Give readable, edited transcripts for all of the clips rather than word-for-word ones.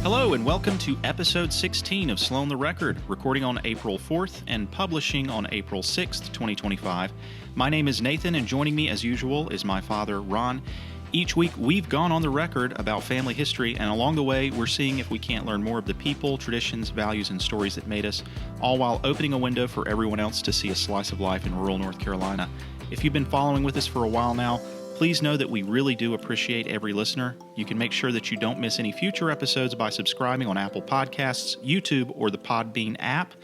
Hello and welcome to episode 16 of Sloan the Record, recording on April 4th and publishing on April 6th, 2025. My name is Nathan, and joining me as usual is my father, Ron. Each week we've gone on the record about family history, and along the way we're seeing if we can't learn more of the people, traditions, values, and stories that made us, all while opening a window for everyone else to see a slice of life in rural North Carolina. If you've been following with us for a while now, please know that we really do appreciate every listener. You can make sure that you don't miss any future episodes by subscribing on Apple Podcasts, YouTube, or the Podbean app.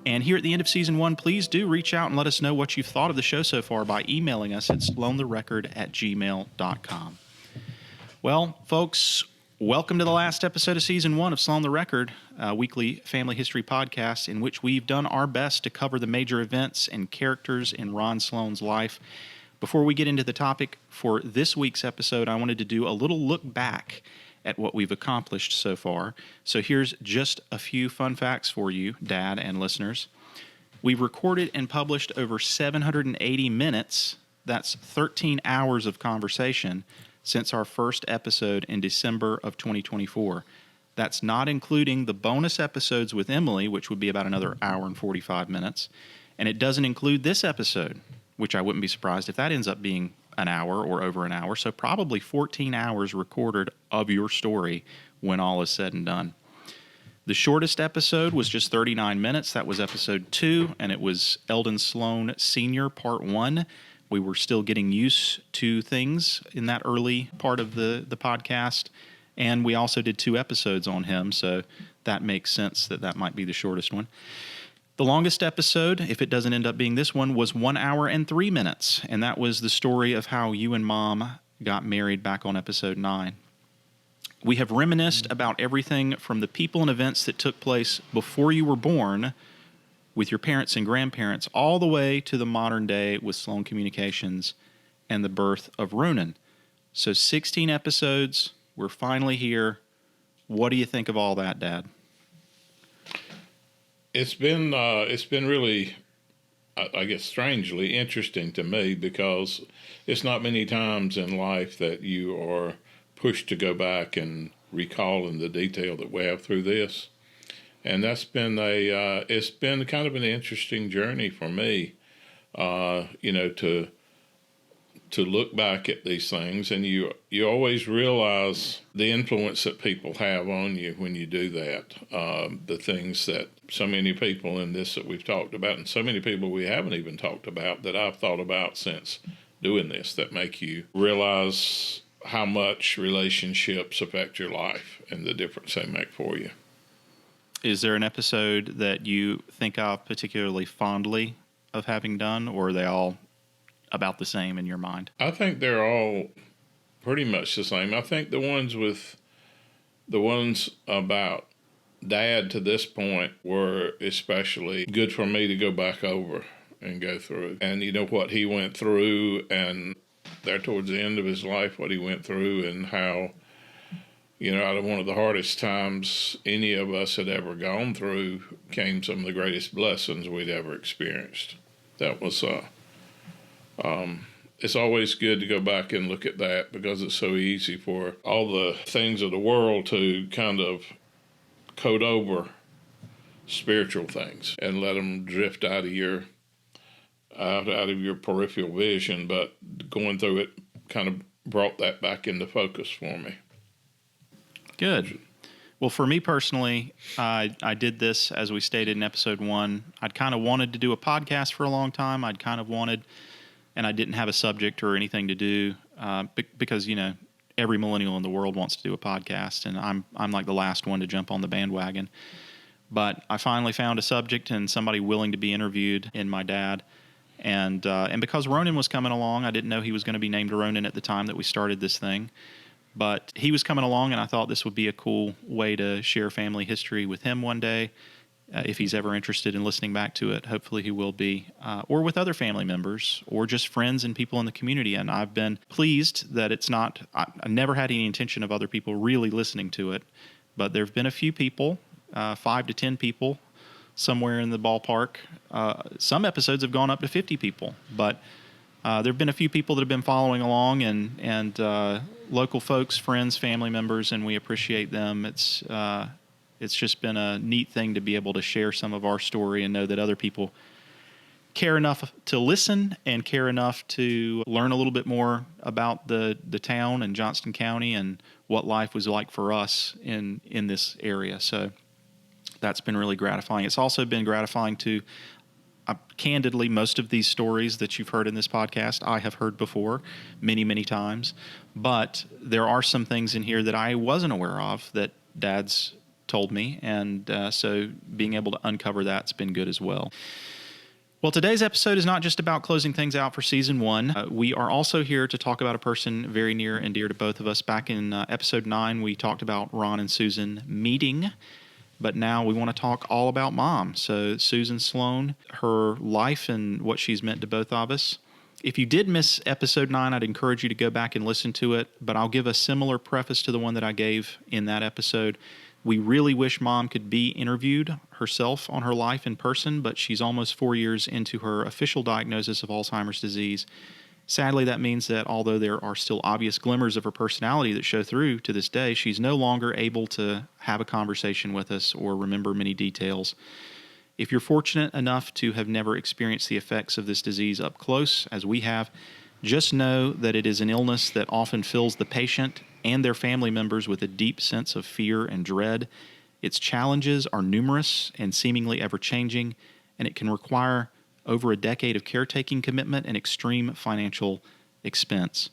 And here at the end of Season 1, please do reach out and let us know what you've thought of the show so far by emailing us at sloantherecord@gmail.com. Well, folks, welcome to the last episode of Season 1 of Sloan the Record, a weekly family history podcast in which we've done our best to cover the major events and characters in Ron Sloan's life. Before we get into the topic for this week's episode, I wanted to do a little look back at what we've accomplished so far. So here's just a few fun facts for you, Dad and listeners. We've recorded and published over 780 minutes, that's 13 hours of conversation, since our first episode in December of 2024. That's not including the bonus episodes with Emily, which would be about another hour and 45 minutes. And it doesn't include this episode, which I wouldn't be surprised if that ends up being an hour or over an hour. So probably 14 hours recorded of your story when all is said and done. The shortest episode was just 39 minutes. That was episode 2, and it was Eldon Sloan Sr. Part 1. We were still getting used to things in that early part of the podcast, and we also did 2 episodes on him, so that makes sense that that might be the shortest one. The longest episode, if it doesn't end up being this one, was 1 hour and 3 minutes, and that was the story of how you and Mom got married back on episode 9. We have reminisced about everything from the people and events that took place before you were born with your parents and grandparents, all the way to the modern day with Sloan Communications and the birth of Ronan. So 16 episodes, we're finally here. What do you think of all that, Dad? It's been really, I guess, strangely interesting to me, because it's not many times in life that you are pushed to go back and recall in the detail that we have through this. And that's been it's been kind of an interesting journey for me, to look back at these things, and you always realize the influence that people have on you when you do that. The things that so many people in this that we've talked about, and so many people we haven't even talked about, that I've thought about since doing this, that make you realize how much relationships affect your life and the difference they make for you. Is there an episode that you think of particularly fondly of having done, or are they all about the same in your mind? I think they're all pretty much the same. I think the ones about Dad to this point were especially good for me to go back over and go through. And you know what he went through, and there towards the end of his life, what he went through, and how, out of one of the hardest times any of us had ever gone through came some of the greatest blessings we'd ever experienced. That was it's always good to go back and look at that, because it's so easy for all the things of the world to kind of coat over spiritual things and let them drift out of your peripheral vision. But going through it kind of brought that back into focus for me. Good. Well, for me personally, I did this, as we stated in episode 1. I'd kind of wanted to do a podcast for a long time. And I didn't have a subject or anything to do, because, every millennial in the world wants to do a podcast, and I'm like the last one to jump on the bandwagon. But I finally found a subject and somebody willing to be interviewed in my dad. And because Ronan was coming along, I didn't know he was going to be named Ronan at the time that we started this thing. But he was coming along, and I thought this would be a cool way to share family history with him one day. If he's ever interested in listening back to it, hopefully he will be, or with other family members, or just friends and people in the community. And I've been pleased that it's not, I never had any intention of other people really listening to it, but there have been a few people, 5 to 10 people, somewhere in the ballpark. Some episodes have gone up to 50 people, but There have been a few people that have been following along, and local folks, friends, family members, and we appreciate them. It's just been a neat thing to be able to share some of our story and know that other people care enough to listen and care enough to learn a little bit more about the town and Johnston County and what life was like for us in this area. So that's been really gratifying. It's also been gratifying to, candidly, most of these stories that you've heard in this podcast, I have heard before many, many times. But there are some things in here that I wasn't aware of that Dad's told me. And so being able to uncover that's been good as well. Well, today's episode is not just about closing things out for season 1. We are also here to talk about a person very near and dear to both of us. Back in episode 9, we talked about Ron and Susan meeting, but now we want to talk all about Mom. So Susan Sloan, her life and what she's meant to both of us. If you did miss episode 9, I'd encourage you to go back and listen to it, but I'll give a similar preface to the one that I gave in that episode. We really wish Mom could be interviewed herself on her life in person, but she's almost 4 years into her official diagnosis of Alzheimer's disease. Sadly, that means that although there are still obvious glimmers of her personality that show through to this day, she's no longer able to have a conversation with us or remember many details. If you're fortunate enough to have never experienced the effects of this disease up close, as we have, just know that it is an illness that often fills the patient and their family members with a deep sense of fear and dread. Its challenges are numerous and seemingly ever-changing, and it can require over a decade of caretaking commitment and extreme financial expense.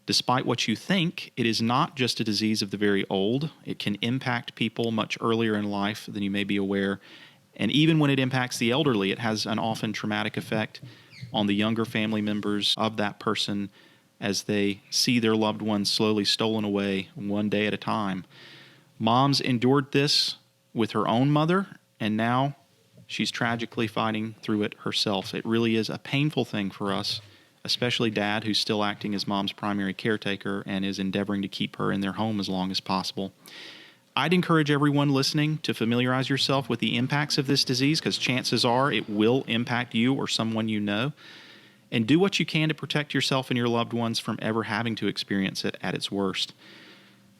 Despite what you think, it is not just a disease of the very old. It can impact people much earlier in life than you may be aware, and even when it impacts the elderly, it has an often traumatic effect on the younger family members of that person as they see their loved ones slowly stolen away one day at a time. Mom's endured this with her own mother, and now she's tragically fighting through it herself. It really is a painful thing for us, especially Dad, who's still acting as Mom's primary caretaker and is endeavoring to keep her in their home as long as possible. I'd encourage everyone listening to familiarize yourself with the impacts of this disease, because chances are it will impact you or someone you know. And do what you can to protect yourself and your loved ones from ever having to experience it at its worst.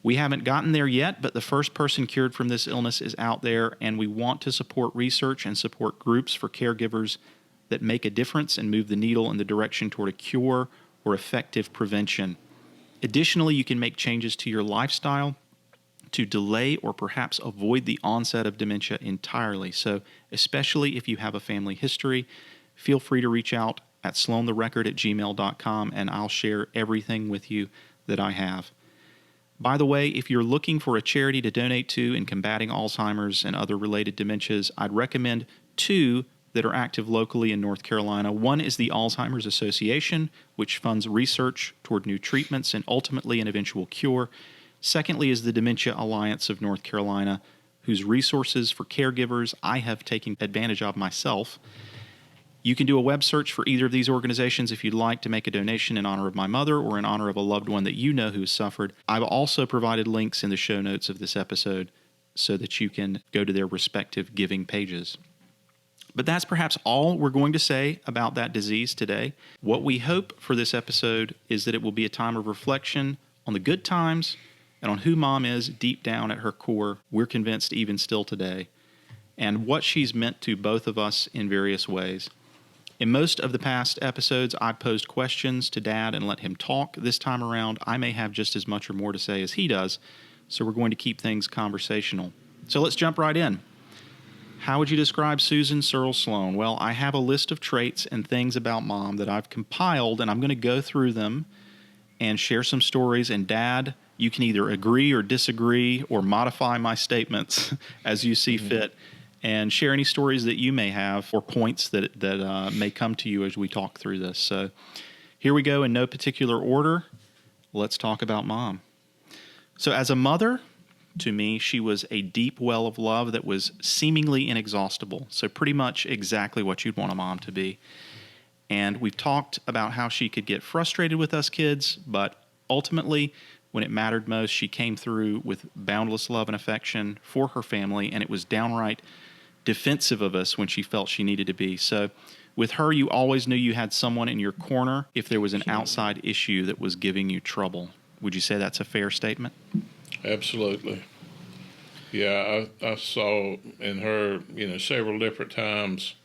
We haven't gotten there yet, but the first person cured from this illness is out there, and we want to support research and support groups for caregivers that make a difference and move the needle in the direction toward a cure or effective prevention. Additionally, you can make changes to your lifestyle to delay or perhaps avoid the onset of dementia entirely. So, especially if you have a family history, feel free to reach out at sloantherecord@gmail.com, and I'll share everything with you that I have. By the way, if you're looking for a charity to donate to in combating Alzheimer's and other related dementias, I'd recommend 2 that are active locally in North Carolina. One is the Alzheimer's Association, which funds research toward new treatments and ultimately an eventual cure. Secondly is the Dementia Alliance of North Carolina, whose resources for caregivers I have taken advantage of myself. You can do a web search for either of these organizations if you'd like to make a donation in honor of my mother or in honor of a loved one that you know who has suffered. I've also provided links in the show notes of this episode so that you can go to their respective giving pages. But that's perhaps all we're going to say about that disease today. What we hope for this episode is that it will be a time of reflection on the good times and on who Mom is deep down at her core, we're convinced even still today, and what she's meant to both of us in various ways. In most of the past episodes, I posed questions to Dad and let him talk. This time around, I may have just as much or more to say as he does, so we're going to keep things conversational. So let's jump right in. How would you describe Susan Searle Sloan? Well, I have a list of traits and things about Mom that I've compiled, and I'm going to go through them and share some stories. And Dad, you can either agree or disagree or modify my statements as you see fit, and share any stories that you may have or points that may come to you as we talk through this. So here we go in no particular order. Let's talk about Mom. So as a mother, to me, she was a deep well of love that was seemingly inexhaustible. So pretty much exactly what you'd want a mom to be. And we've talked about how she could get frustrated with us kids, but ultimately, when it mattered most, she came through with boundless love and affection for her family, and it was downright defensive of us when she felt she needed to be. So with her, you always knew you had someone in your corner if there was an outside issue that was giving you trouble. Would you say that's a fair statement? Absolutely. Yeah, I saw in her, several different times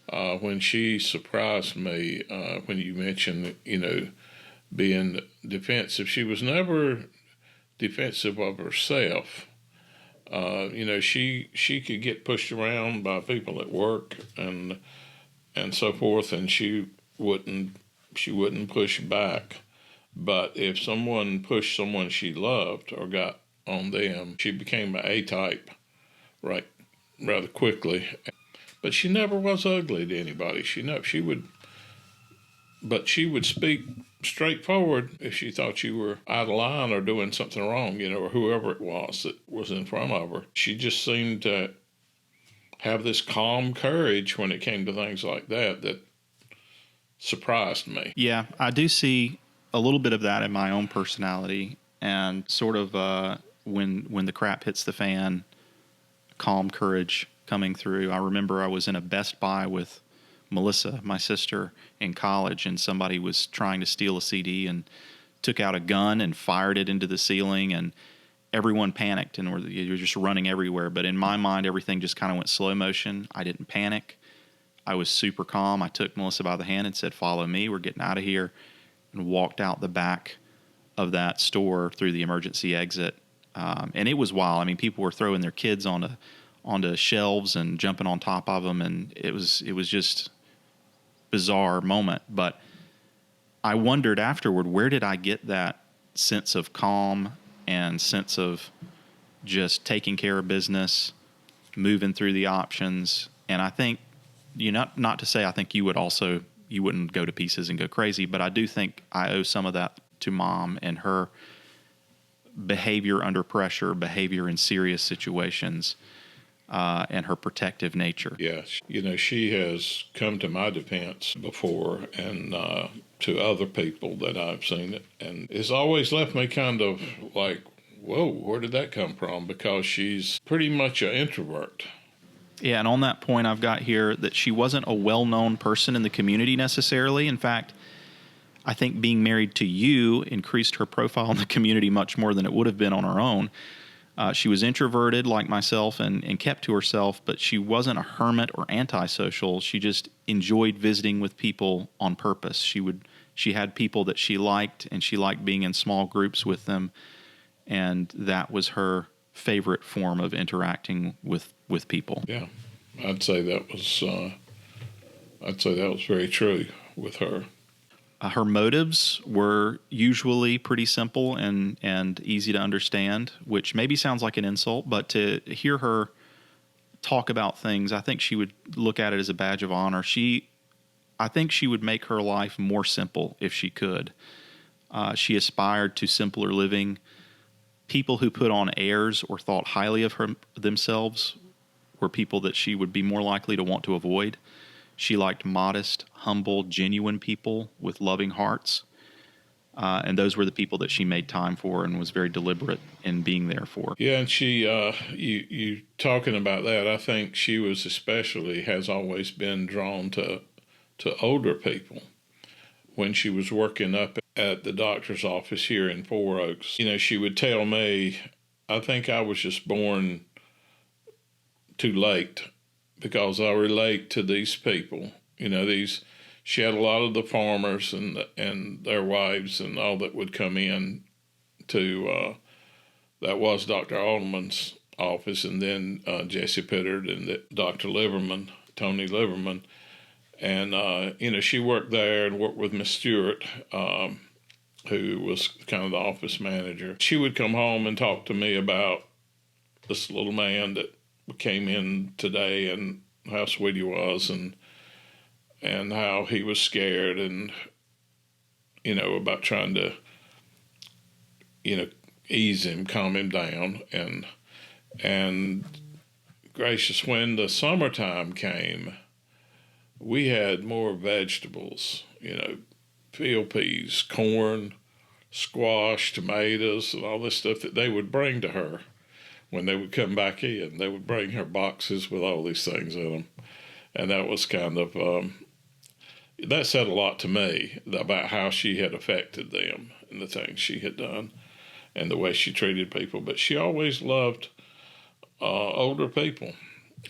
when she surprised me, when you mentioned, being defensive. She was never defensive of herself. She could get pushed around by people at work and so forth, and she wouldn't push back. But if someone pushed someone she loved or got on them, she became an A-type right rather quickly. But she never was ugly to anybody. She would speak straightforward if she thought you were out of line or doing something wrong, or whoever it was that was in front of her. She just seemed to have this calm courage when it came to things like that surprised me. Yeah, I do see a little bit of that in my own personality, and sort of when the crap hits the fan, calm courage coming through. I remember I was in a Best Buy with Melissa, my sister, in college, and somebody was trying to steal a CD and took out a gun and fired it into the ceiling, and everyone panicked and were just running everywhere. But in my mind, everything just kind of went slow motion. I didn't panic. I was super calm. I took Melissa by the hand and said, "Follow me. We're getting out of here," and walked out the back of that store through the emergency exit. And it was wild. I mean, people were throwing their kids onto shelves and jumping on top of them, and it was just bizarre moment. But I wondered afterward, where did I get that sense of calm and sense of just taking care of business, moving through the options? And I think, not to say I think you wouldn't go to pieces and go crazy, but I do think I owe some of that to Mom and her behavior under pressure, behavior in serious situations, and her protective nature. Yes. She has come to my defense before and to other people that I've seen it. And it's always left me kind of like, whoa, where did that come from? Because she's pretty much an introvert. Yeah, and on that point, I've got here that she wasn't a well-known person in the community necessarily. In fact, I think being married to you increased her profile in the community much more than it would have been on her own. She was introverted like myself and kept to herself, but she wasn't a hermit or antisocial. She just enjoyed visiting with people on purpose. She had people that she liked, and she liked being in small groups with them, and that was her favorite form of interacting with people. Yeah, I'd say that was very true with her. Her motives were usually pretty simple and easy to understand, which maybe sounds like an insult, but to hear her talk about things, I think she would look at it as a badge of honor. I think she would make her life more simple if she could. She aspired to simpler living. People who put on airs or thought highly of themselves were people that she would be more likely to want to avoid. She liked modest, humble, genuine people with loving hearts. And those were the people that she made time for and was very deliberate in being there for. Yeah, and she, you talking about that, I think she has always been drawn to older people. When she was working up at the doctor's office here in Four Oaks, she would tell me, I think I was just born too late because I relate to these people. She had a lot of the farmers and their wives and all that would come in to, that was Dr. Alderman's office, and then Jesse Pittard and Dr. Liverman, Tony Liverman. And, she worked there and worked with Miss Stewart, who was kind of the office manager. She would come home and talk to me about this little man that came in today and how sweet he was and how he was scared and, about trying to, ease him, calm him down. And gracious, when the summertime came, we had more vegetables, field peas, corn, squash, tomatoes, and all this stuff that they would bring to her when they would come back in. They would bring her boxes with all these things in them. And that was kind of, that said a lot to me about how she had affected them and the things she had done and the way she treated people. But she always loved older people.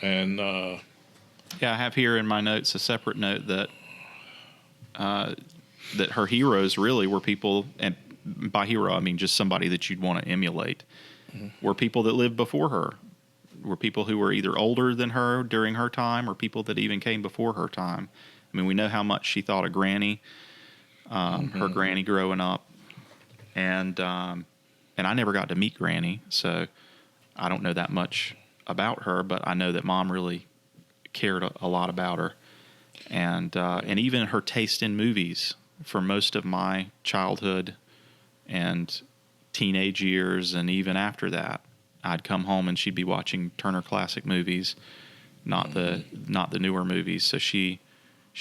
And yeah, I have here in my notes a separate note that that her heroes really were people, and by hero I mean just somebody that you'd want to emulate, were people that lived before her, were people who were either older than her during her time or people that even came before her time. I mean, we know how much she thought of Granny, her granny growing up, and I never got to meet Granny, so I don't know that much about her, but I know that Mom really cared a lot about her, and even her taste in movies for most of my childhood and teenage years, and even after that, I'd come home and she'd be watching Turner Classic Movies, not the newer movies. So she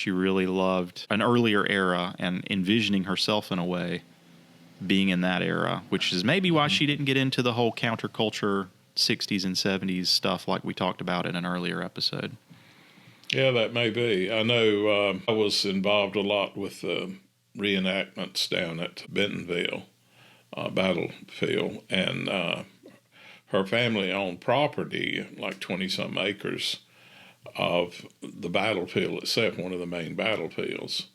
really loved an earlier era and envisioning herself in a way being in that era, which is maybe why she didn't get into the whole counterculture 60s and 70s stuff like we talked about in an earlier episode. Yeah, that may be. I know I was involved a lot with reenactments down at Bentonville battlefield, and her family owned property, like 20-some acres of the battlefield itself, one of the main battlefields.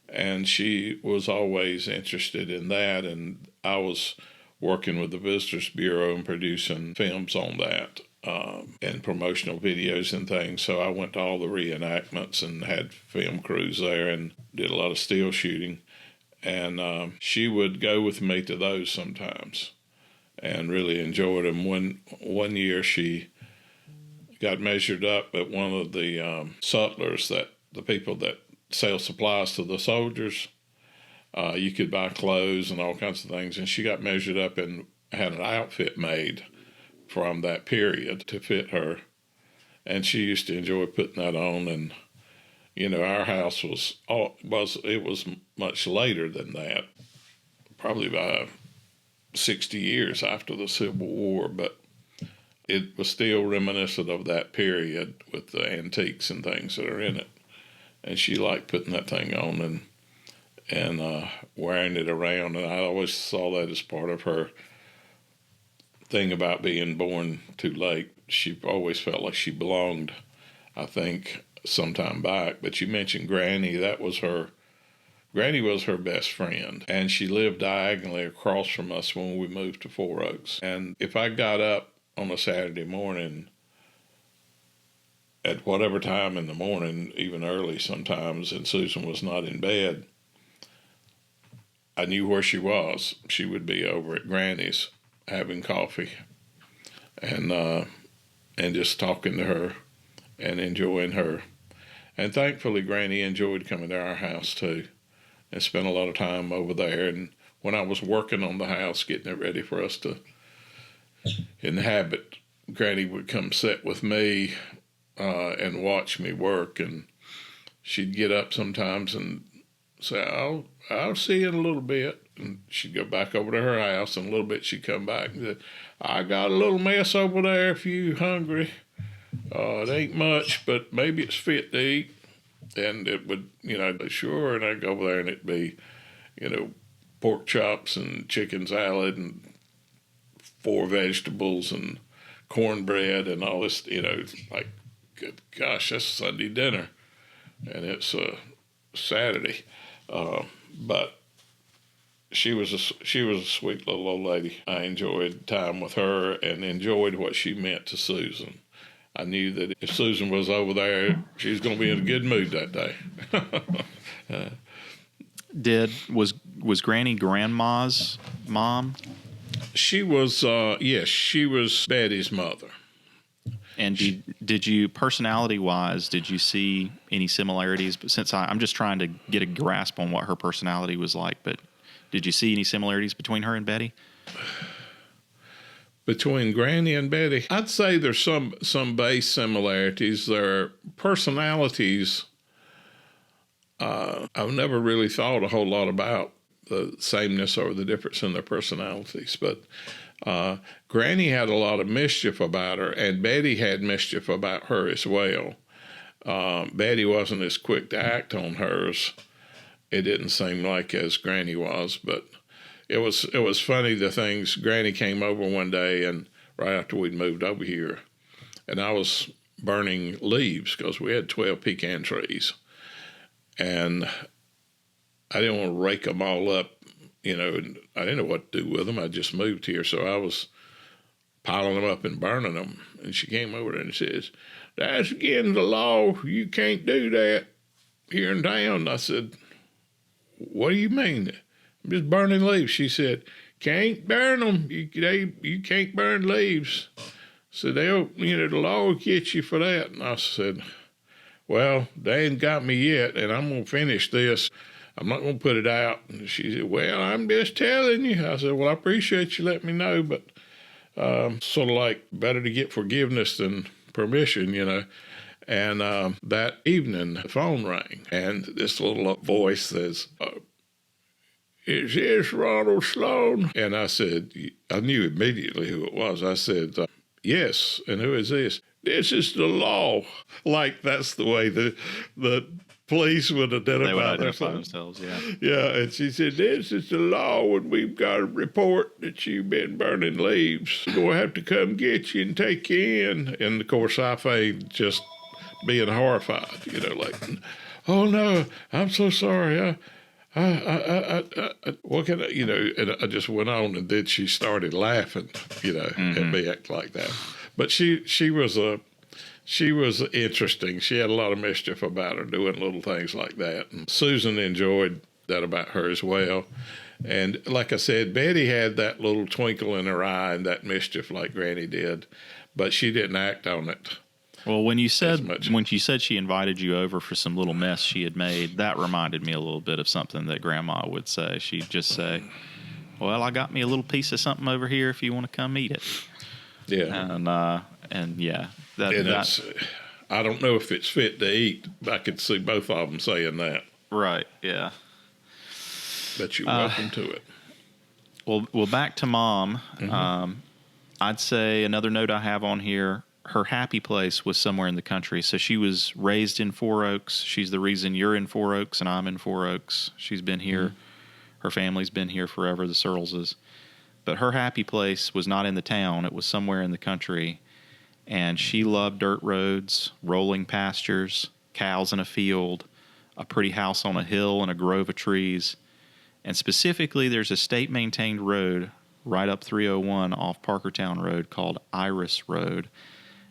And she was always interested in that, and I was working with the Visitors Bureau and producing films on that and promotional videos and things. So I went to all the reenactments and had film crews there and did a lot of still shooting. And she would go with me to those sometimes and really enjoyed them. One year she got measured up at one of the sutlers, that the people that sell supplies to the soldiers. You could buy clothes and all kinds of things, and she got measured up and had an outfit made from that period to fit her, and she used to enjoy putting that on. And our house was much later than that, probably by 60 years after the Civil War, but it was still reminiscent of that period with the antiques and things that are in it. And she liked putting that thing on and wearing it around. And I always saw that as part of her thing about being born too late. She always felt like she belonged, I think, sometime back. But you mentioned Granny. Granny was her best friend. And she lived diagonally across from us when we moved to Four Oaks. And if I got up on a Saturday morning, at whatever time in the morning, even early sometimes, and Susan was not in bed, I knew where she was. She would be over at Granny's having coffee and just talking to her and enjoying her. And thankfully, Granny enjoyed coming to our house too and spent a lot of time over there. And when I was working on the house, getting it ready for us to inhabit, Granny would come sit with me and watch me work, and she'd get up sometimes and say, I'll see you in a little bit. And she'd go back over to her house, and a little bit she'd come back and say, I got a little mess over there if you hungry. It ain't much, but maybe it's fit to eat. And it would, sure, and I'd go over there and it'd be, pork chops and chicken salad and 4 vegetables and cornbread and all this, like, good gosh, that's Sunday dinner, and it's Saturday. But she was a sweet little old lady. I enjoyed time with her and enjoyed what she meant to Susan. I knew that if Susan was over there, she was going to be in a good mood that day. Was Granny Grandma's mom? She was, yes, she was Betty's mother. And did you, personality-wise, did you see any similarities? But since I'm just trying to get a grasp on what her personality was like, but did you see any similarities between her and Betty? Between Granny and Betty, I'd say there's some base similarities. Their personalities, I've never really thought a whole lot about the sameness or the difference in their personalities, but Granny had a lot of mischief about her, and Betty had mischief about her as well. Betty wasn't as quick to act on hers. It didn't seem like as Granny was, but it was funny the things. Granny came over one day, and right after we'd moved over here, and I was burning leaves because we had 12 pecan trees, and I didn't want to rake them all up, and I didn't know what to do with them. I just moved here, so I was piling them up and burning them. And she came over there and says, "That's against the law. You can't do that here in town." I said, "What do you mean?" "I'm just burning leaves." She said, "Can't burn them. You can't burn leaves." So the law will get you for that. And I said, "Well, they ain't got me yet, and I'm going to finish this. I'm not going to put it out." And she said, "Well, I'm just telling you." I said, "Well, I appreciate you letting me know, but sort of like better to get forgiveness than permission, And that evening, the phone rang, and this little voice says, "Is this Ronald Sloan?" And I said, I knew immediately who it was. I said, "Yes." "And who is this?" "This is the law." Like that's the way the police would identify themselves, yeah. Yeah, and she said, "This is the law, and we've got a report that you've been burning leaves. We're going to have to come get you and take you in." And, of course, I feigned just being horrified, like, "Oh, no, I'm so sorry. What can I," and I just went on, and then she started laughing, at me acting like that. But she was interesting. She had a lot of mischief about her, doing little things like that. And Susan enjoyed that about her as well. And like I said, Betty had that little twinkle in her eye and that mischief like Granny did, but she didn't act on it. Well, when she said she invited you over for some little mess she had made, that reminded me a little bit of something that Grandma would say. She'd just say, "Well, I got me a little piece of something over here if you want to come eat it." Yeah. And yeah, I don't know if it's fit to eat. I could see both of them saying that. Right. Yeah. But you're welcome to it. Well, back to Mom. Mm-hmm. I'd say another note I have on here, her happy place was somewhere in the country. So she was raised in Four Oaks. She's the reason you're in Four Oaks and I'm in Four Oaks. She's been here. Mm-hmm. Her family's been here forever, the Searleses. But her happy place was not in the town. It was somewhere in the country. And she loved dirt roads, rolling pastures, cows in a field, a pretty house on a hill and a grove of trees. And specifically, there's a state-maintained road right up 301 off Parkertown Road called Iris Road.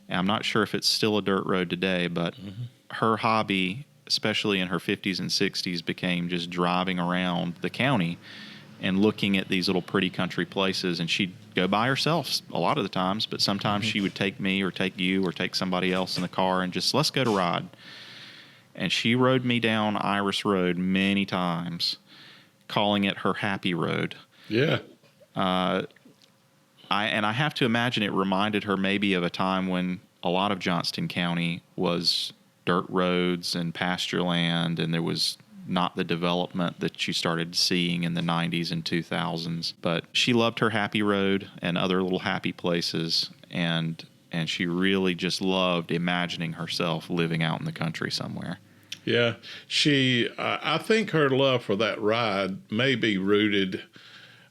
And I'm not sure if it's still a dirt road today, but her hobby, especially in her 50s and 60s, became just driving around the county and looking at these little pretty country places. And she'd go by herself a lot of the times, but sometimes she would take me or take you or take somebody else in the car and just, let's go to ride. And she rode me down Iris Road many times, calling it her happy road. Yeah. I have to imagine it reminded her maybe of a time when a lot of Johnston County was dirt roads and pasture land, and there was not the development that she started seeing in the 90s and 2000s. But she loved her happy road and other little happy places, and she really just loved imagining herself living out in the country somewhere. Yeah, I think her love for that ride may be rooted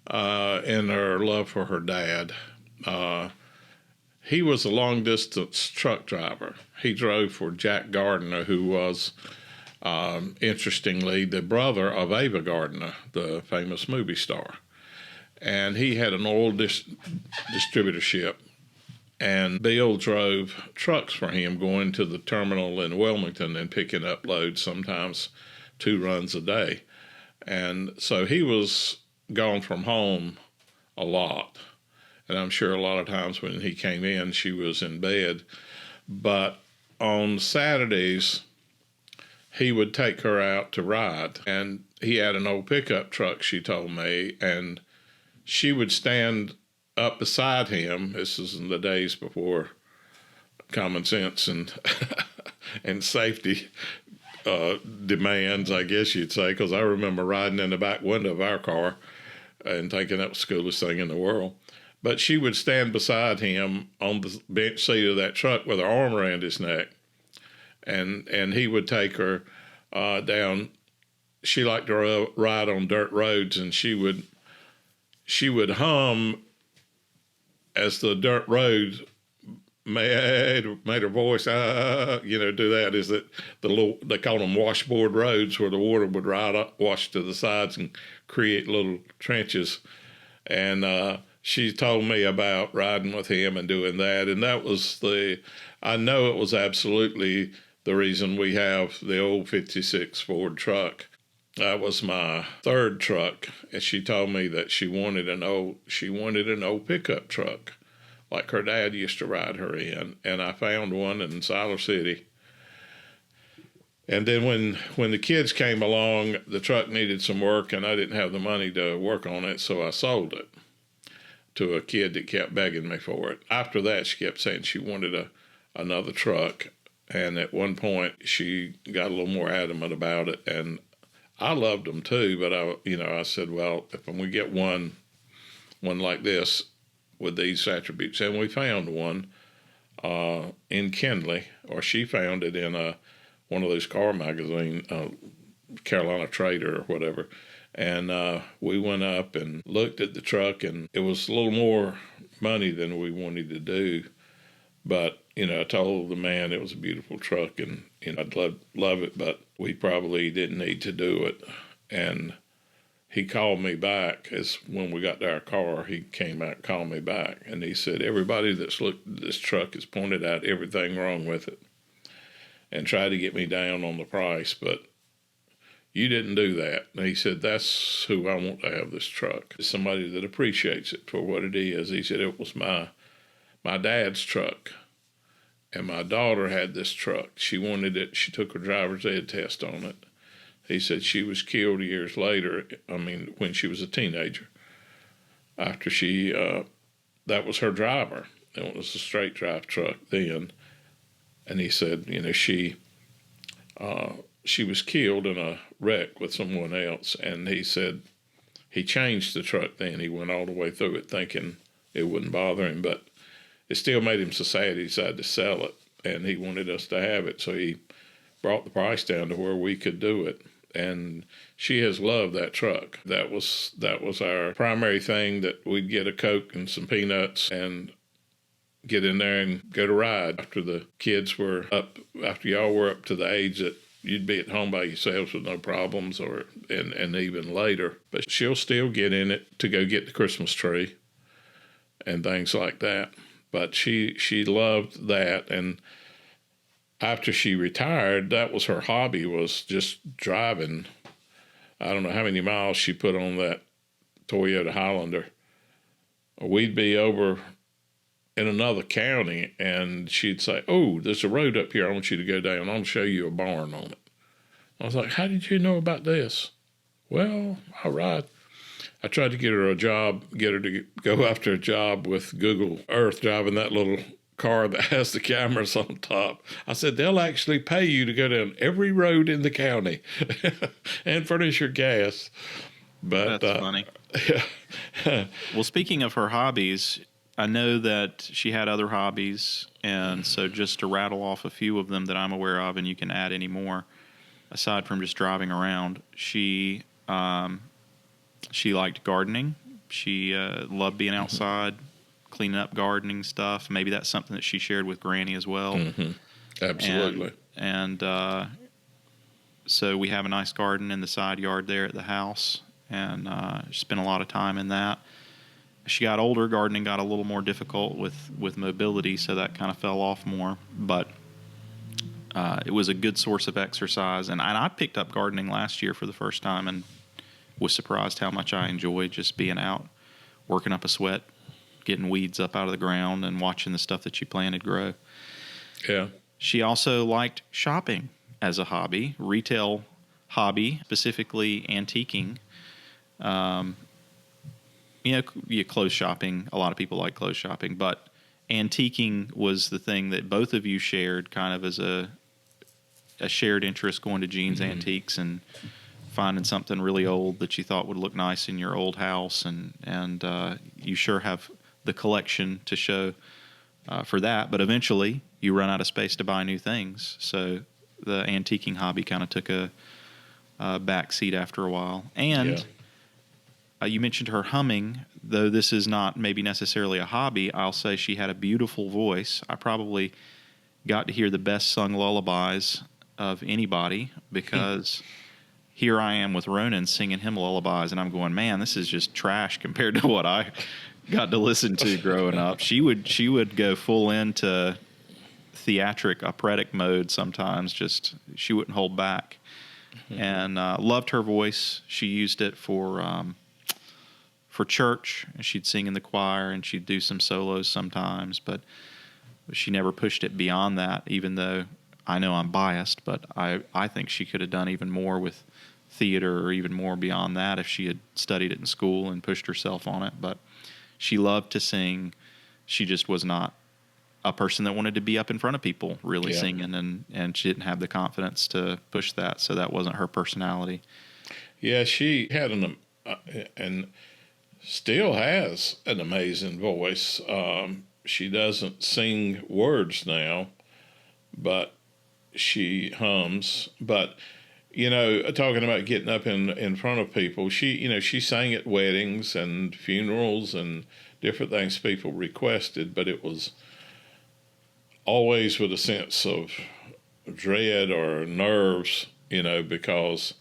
in her love for her dad. He was a long-distance truck driver. He drove for Jack Gardner, who was, interestingly, the brother of Ava Gardner, the famous movie star. And he had an oil distributorship. And Bill drove trucks for him going to the terminal in Wilmington and picking up loads, sometimes 2 runs a day. And so he was gone from home a lot. And I'm sure a lot of times when he came in, she was in bed. But on Saturdays, he would take her out to ride. And he had an old pickup truck, she told me, and she would stand up beside him. This is in the days before common sense and and safety demands, I guess you'd say, because I remember riding in the back window of our car and thinking that was the coolest thing in the world. But she would stand beside him on the bench seat of that truck with her arm around his neck, and he would take her down. She liked to ride on dirt roads, and she would hum as the dirt road made her voice, do that. Is that they call them washboard roads, where the water would wash to the sides and create little trenches. And she told me about riding with him and doing that, and that was I know it was absolutely the reason we have the old '56 Ford truck. That was my third truck, and she told me that she wanted an old pickup truck, like her dad used to ride her in, and I found one in Siler City. And then when the kids came along, the truck needed some work, and I didn't have the money to work on it, so I sold it to a kid that kept begging me for it. After that, she kept saying she wanted another truck, and at one point she got a little more adamant about it, and I loved them too, but I said, well, if I'm going to get one like this with these attributes, and we found one in Kendley, or she found it in one of those car magazines, Carolina Trader or whatever, and we went up and looked at the truck, and it was a little more money than we wanted to do, but I told the man it was a beautiful truck, and I'd love it, but we probably didn't need to do it. And he called me back when we got to our car. He came back and called me back, and he said, everybody that's looked at this truck has pointed out everything wrong with it and tried to get me down on the price, but you didn't do that. And he said, that's who I want to have this truck. Somebody that appreciates it for what it is. He said, it was my dad's truck, and my daughter had this truck. She wanted it. She took her driver's ed test on it. He said she was killed years later, when she was a teenager, after that was her driver. It was a straight drive truck then. And he said, she was killed in a wreck with someone else. And he said he changed the truck then. He went all the way through it thinking it wouldn't bother him, but it still made him so sad he decided to sell it, and he wanted us to have it, so he brought the price down to where we could do it. And she has loved that truck. That was our primary thing, that we'd get a Coke and some peanuts and get in there and go to ride after the kids were up, after y'all were up to the age that you'd be at home by yourselves with no problems, and even later. But she'll still get in it to go get the Christmas tree and things like that. But she loved that, and after she retired, that was her hobby, was just driving. I don't know how many miles she put on that Toyota Highlander. We'd be over in another county, and she'd say, oh, there's a road up here I want you to go down. I'll show you a barn on it. I was like, how did you know about this? Well, all right. I tried to get her to go after a job with Google Earth, driving that little car that has the cameras on top. I said, they'll actually pay you to go down every road in the county and furnish your gas. But that's funny. Well, speaking of her hobbies, I know that she had other hobbies, and so just to rattle off a few of them that I'm aware of, and you can add any more, aside from just driving around, she liked gardening. She loved being outside, cleaning up gardening stuff. Maybe that's something that she shared with Granny as well. Mm-hmm. Absolutely. And so we have a nice garden in the side yard there at the house, and spent a lot of time in that. She got older, gardening got a little more difficult with mobility, so that kind of fell off more. But it was a good source of exercise. And I picked up gardening last year for the first time, and was surprised how much I enjoyed just being out, working up a sweat, getting weeds up out of the ground, and watching the stuff that you planted grow. Yeah. She also liked shopping as a hobby, retail hobby, specifically antiquing. Clothes shopping. A lot of people like clothes shopping, but antiquing was the thing that both of you shared, kind of as a shared interest, going to Gene's Antiques and finding something really old that you thought would look nice in your old house, and you sure have the collection to show for that. But eventually, you run out of space to buy new things. So the antiquing hobby kind of took a back seat after a while. And you mentioned her humming, though this is not maybe necessarily a hobby. I'll say she had a beautiful voice. I probably got to hear the best sung lullabies of anybody, because here I am with Ronan singing him lullabies, and I'm going, man, this is just trash compared to what I got to listen to growing up. She would go full into theatric operatic mode sometimes. Just, she wouldn't hold back. And loved her voice. She used it for church, and she'd sing in the choir, and she'd do some solos sometimes, but she never pushed it beyond that, even though I know I'm biased, but I think she could have done even more with theater, or even more beyond that, if she had studied it in school and pushed herself on it. But she loved to sing. She just was not a person that wanted to be up in front of people really singing, and she didn't have the confidence to push that, so that wasn't her personality. Yeah, she had and still has an amazing voice. She doesn't sing words now, but she hums. But, talking about getting up in front of people, she sang at weddings and funerals and different things people requested, but it was always with a sense of dread or nerves, because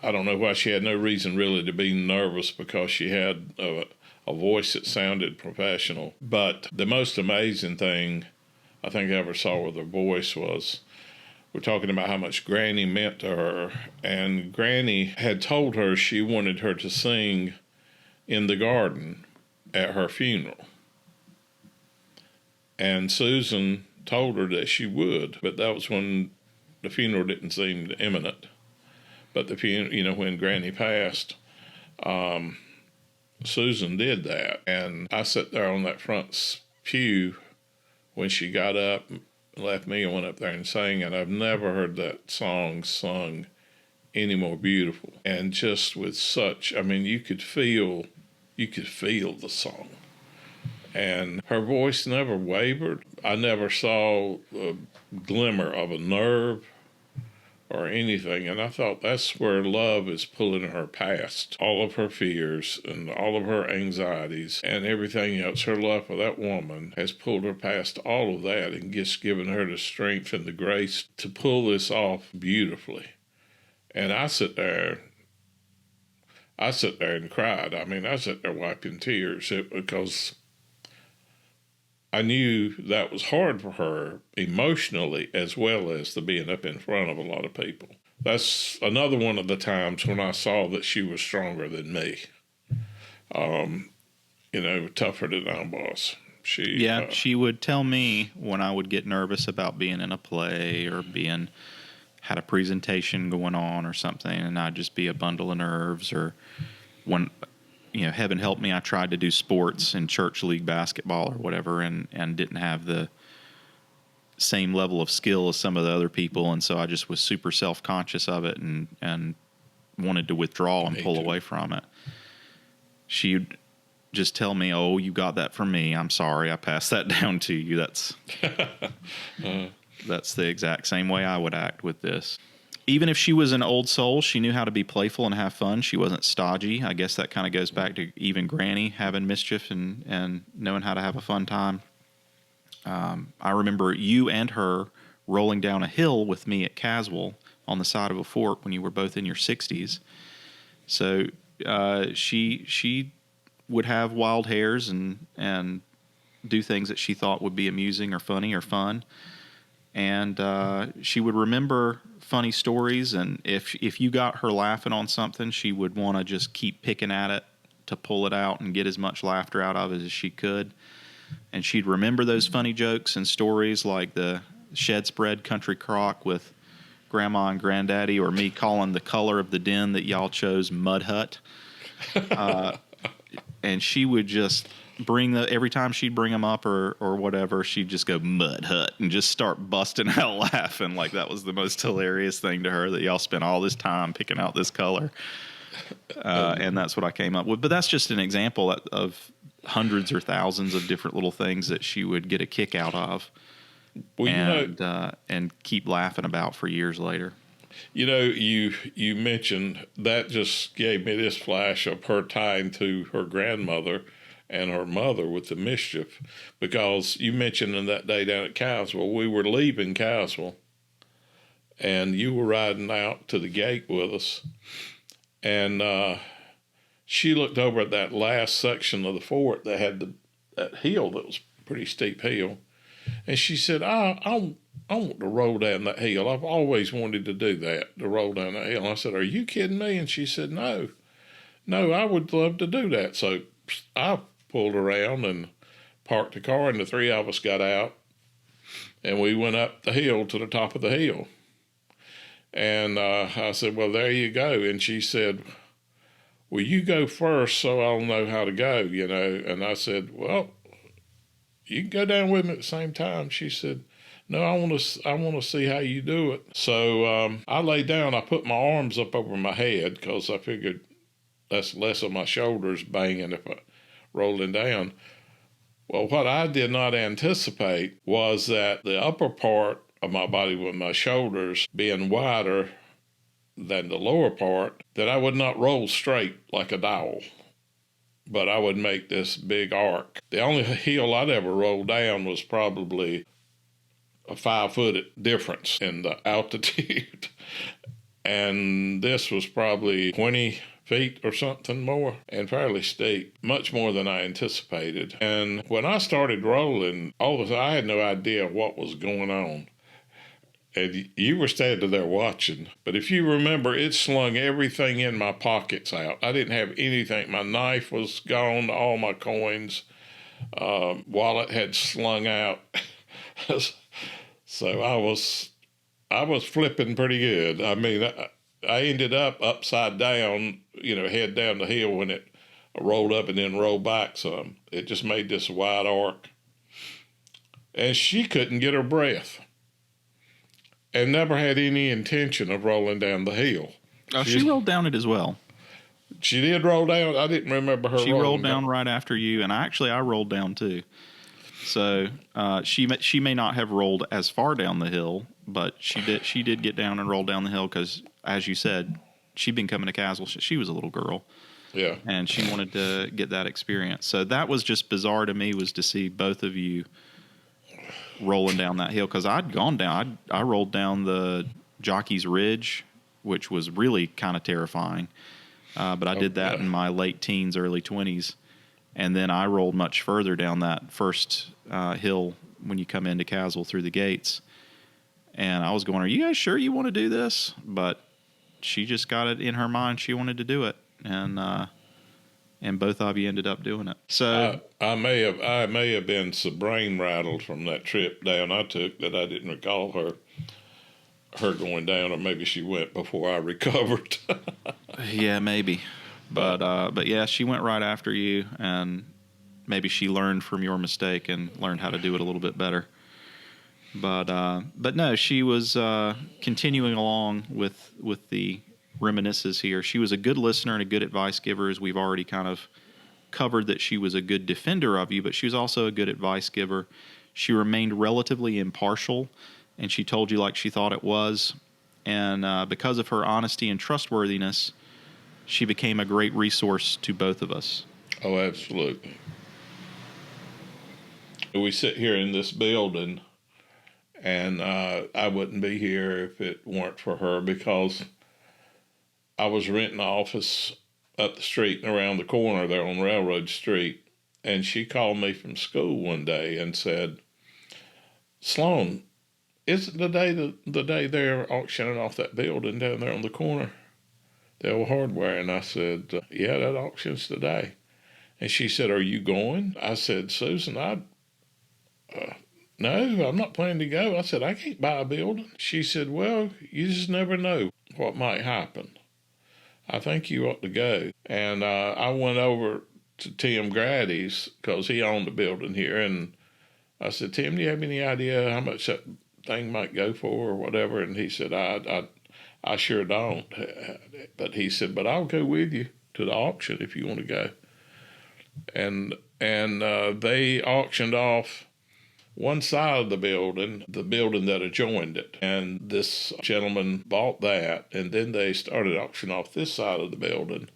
I don't know why she had no reason really to be nervous, because she had a voice that sounded professional. But the most amazing thing I think I ever saw with her voice was, we're talking about how much Granny meant to her, and Granny had told her she wanted her to sing in the garden at her funeral. And Susan told her that she would, but that was when the funeral didn't seem imminent. But the funeral, when Granny passed, Susan did that. And I sat there on that front pew when she got up, left me, and went up there and sang. And I've never heard that song sung any more beautiful. And just with such, you could feel the song. And her voice never wavered. I never saw a glimmer of a nerve or anything. And I thought that's where love is pulling her past all of her fears and all of her anxieties and everything else. Her love for that woman has pulled her past all of that and just given her the strength and the grace to pull this off beautifully. And I sit there and cried. I sat there wiping tears because I knew that was hard for her emotionally, as well as the being up in front of a lot of people. That's another one of the times when I saw that she was stronger than me. Tougher than I was. She would tell me when I would get nervous about being in a play or had a presentation going on or something, and I'd just be a bundle of nerves. Or when, heaven help me, I tried to do sports in church league basketball or whatever, and didn't have the same level of skill as some of the other people, and so I just was super self-conscious of it and wanted to withdraw and pull away from it. She'd just tell me, "Oh, you got that from me. I'm sorry, I passed that down to you." That's that's the exact same way I would act with this. Even if she was an old soul, she knew how to be playful and have fun. She wasn't stodgy. I guess that kind of goes back to even Granny having mischief and knowing how to have a fun time. I remember you and her rolling down a hill with me at Caswell on the side of a fort when you were both in your 60s. So she would have wild hairs and do things that she thought would be amusing or funny or fun. And she would remember funny stories, and if you got her laughing on something, she would want to just keep picking at it to pull it out and get as much laughter out of it as she could. And she'd remember those funny jokes and stories, like the shed spread country crock with Grandma and Granddaddy, or me calling the color of the den that y'all chose Mud Hut. And she would just every time she'd bring them up or whatever, she'd just go Mud Hut and just start busting out laughing like that was the most hilarious thing to her, that y'all spent all this time picking out this color. And that's what I came up with. But that's just an example of hundreds or thousands of different little things that she would get a kick out of. Well, and keep laughing about for years later. You mentioned that just gave me this flash of her tying to her grandmother and her mother with the mischief, because you mentioned in that day down at Cowsville, we were leaving Cowsville, and you were riding out to the gate with us, and she looked over at that last section of the fort that had that hill that was a pretty steep hill, and she said, I want to roll down that hill. I've always wanted to do that, to roll down that hill. And I said, are you kidding me? And she said, no, I would love to do that. So I pulled around and parked the car, and the three of us got out, and we went up the hill to the top of the hill. And I said, well, there you go. And she said, well, you go first so I'll know how to go, And I said, well, you can go down with me at the same time. She said, no, I want to see how you do it. So I lay down. I put my arms up over my head because I figured that's less of my shoulders banging if I rolling down. Well, what I did not anticipate was that the upper part of my body, with my shoulders being wider than the lower part, that I would not roll straight like a dowel, but I would make this big arc. The only hill I'd ever rolled down was probably a 5-foot difference in the altitude. And this was probably 20 feet or something more, and fairly steep, much more than I anticipated. And when I started rolling, all of a sudden I had no idea what was going on. And you were standing there watching. But if you remember, it slung everything in my pockets out. I didn't have anything. My knife was gone, all my coins. Wallet had slung out. So I was flipping pretty good. I mean, I ended up upside down, head down the hill when it rolled up and then rolled back some. It just made this wide arc. And she couldn't get her breath, and never had any intention of rolling down the hill. Oh, she rolled down it as well. She did roll down? I didn't remember her rolling. She rolled down right after you, and I rolled down too. So she may not have rolled as far down the hill, but she did get down and roll down the hill because, as you said, she'd been coming to Castle. She was a little girl. Yeah. And she wanted to get that experience. So that was just bizarre to me, was to see both of you rolling down that hill, because I'd gone down. I rolled down the Jockey's Ridge, which was really kind of terrifying. But I did that in my late teens, early 20s. And then I rolled much further down that first hill when you come into Castle through the gates. And I was going, are you guys sure you want to do this? But she just got it in her mind she wanted to do it. And both of you ended up doing it. So I may have been so brain rattled from that trip down I took that I didn't recall her going down, or maybe she went before I recovered. Yeah, maybe. But yeah, she went right after you, and maybe she learned from your mistake and learned how to do it a little bit better. But no, she was continuing along with the reminiscences here. She was a good listener and a good advice giver, as we've already kind of covered that she was a good defender of you, but she was also a good advice giver. She remained relatively impartial, and she told you like she thought it was. And because of her honesty and trustworthiness, she became a great resource to both of us. Oh, absolutely. We sit here in this building, and I wouldn't be here if it weren't for her, because I was renting an office up the street and around the corner there on Railroad Street, and she called me from school one day and said, Sloan, isn't the day they're auctioning off that building down there on the corner, the old hardware? And I said, yeah, that auction's today. And she said, are you going? I said, Susan, no, I'm not planning to go. I said, I can't buy a building. She said, well, you just never know what might happen. I think you ought to go. And I went over to Tim Grady's, because he owned the building here, and I said, Tim, do you have any idea how much that thing might go for or whatever? And he said, I sure don't. But he said, but I'll go with you to the auction if you want to go. And they auctioned off one side of the building that adjoined it. And this gentleman bought that, and then they started auctioning off this side of the building.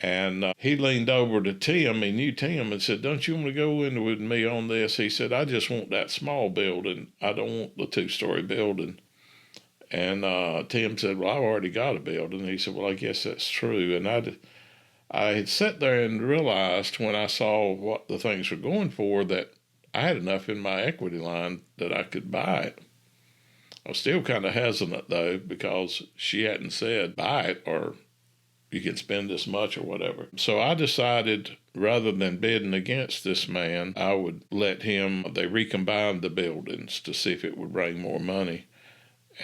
And he leaned over to Tim, he knew Tim, and said, "Don't you want to go in with me on this?" He said, "I just want that small building. I don't want the 2-story building." And Tim said, "Well, I've already got a building." He said, "Well, I guess that's true." And I had sat there and realized when I saw what the things were going for that I had enough in my equity line that I could buy it. I was still kind of hesitant, though, because she hadn't said buy it or you can spend this much or whatever. So I decided rather than bidding against this man, I would let him, they recombined the buildings to see if it would bring more money.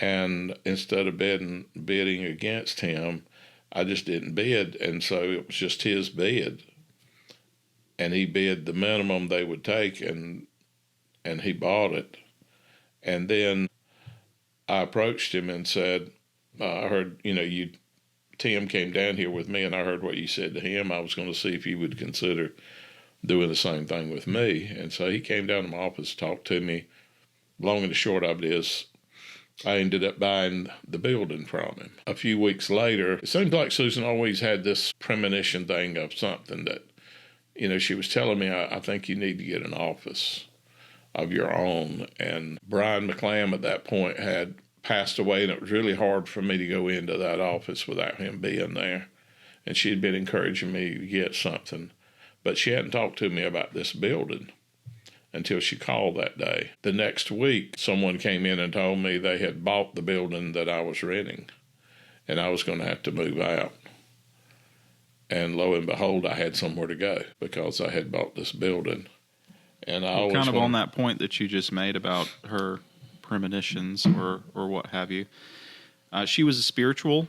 And instead of bidding against him, I just didn't bid. And so it was just his bid. And he bid the minimum they would take, and he bought it. And then I approached him and said, I heard, Tim came down here with me, and I heard what you said to him. I was going to see if you would consider doing the same thing with me. And so he came down to my office, talked to me. Long and the short of it is, I ended up buying the building from him. A few weeks later, it seemed like Susan always had this premonition thing of something that, she was telling me, I think you need to get an office of your own. And Brian McClam at that point had passed away, and it was really hard for me to go into that office without him being there. And she had been encouraging me to get something, but she hadn't talked to me about this building until she called that day. The next week, someone came in and told me they had bought the building that I was renting, and I was going to have to move out. And lo and behold, I had somewhere to go because I had bought this building. And I always kind of on that point that you just made about her premonitions or what have you. She was a spiritual.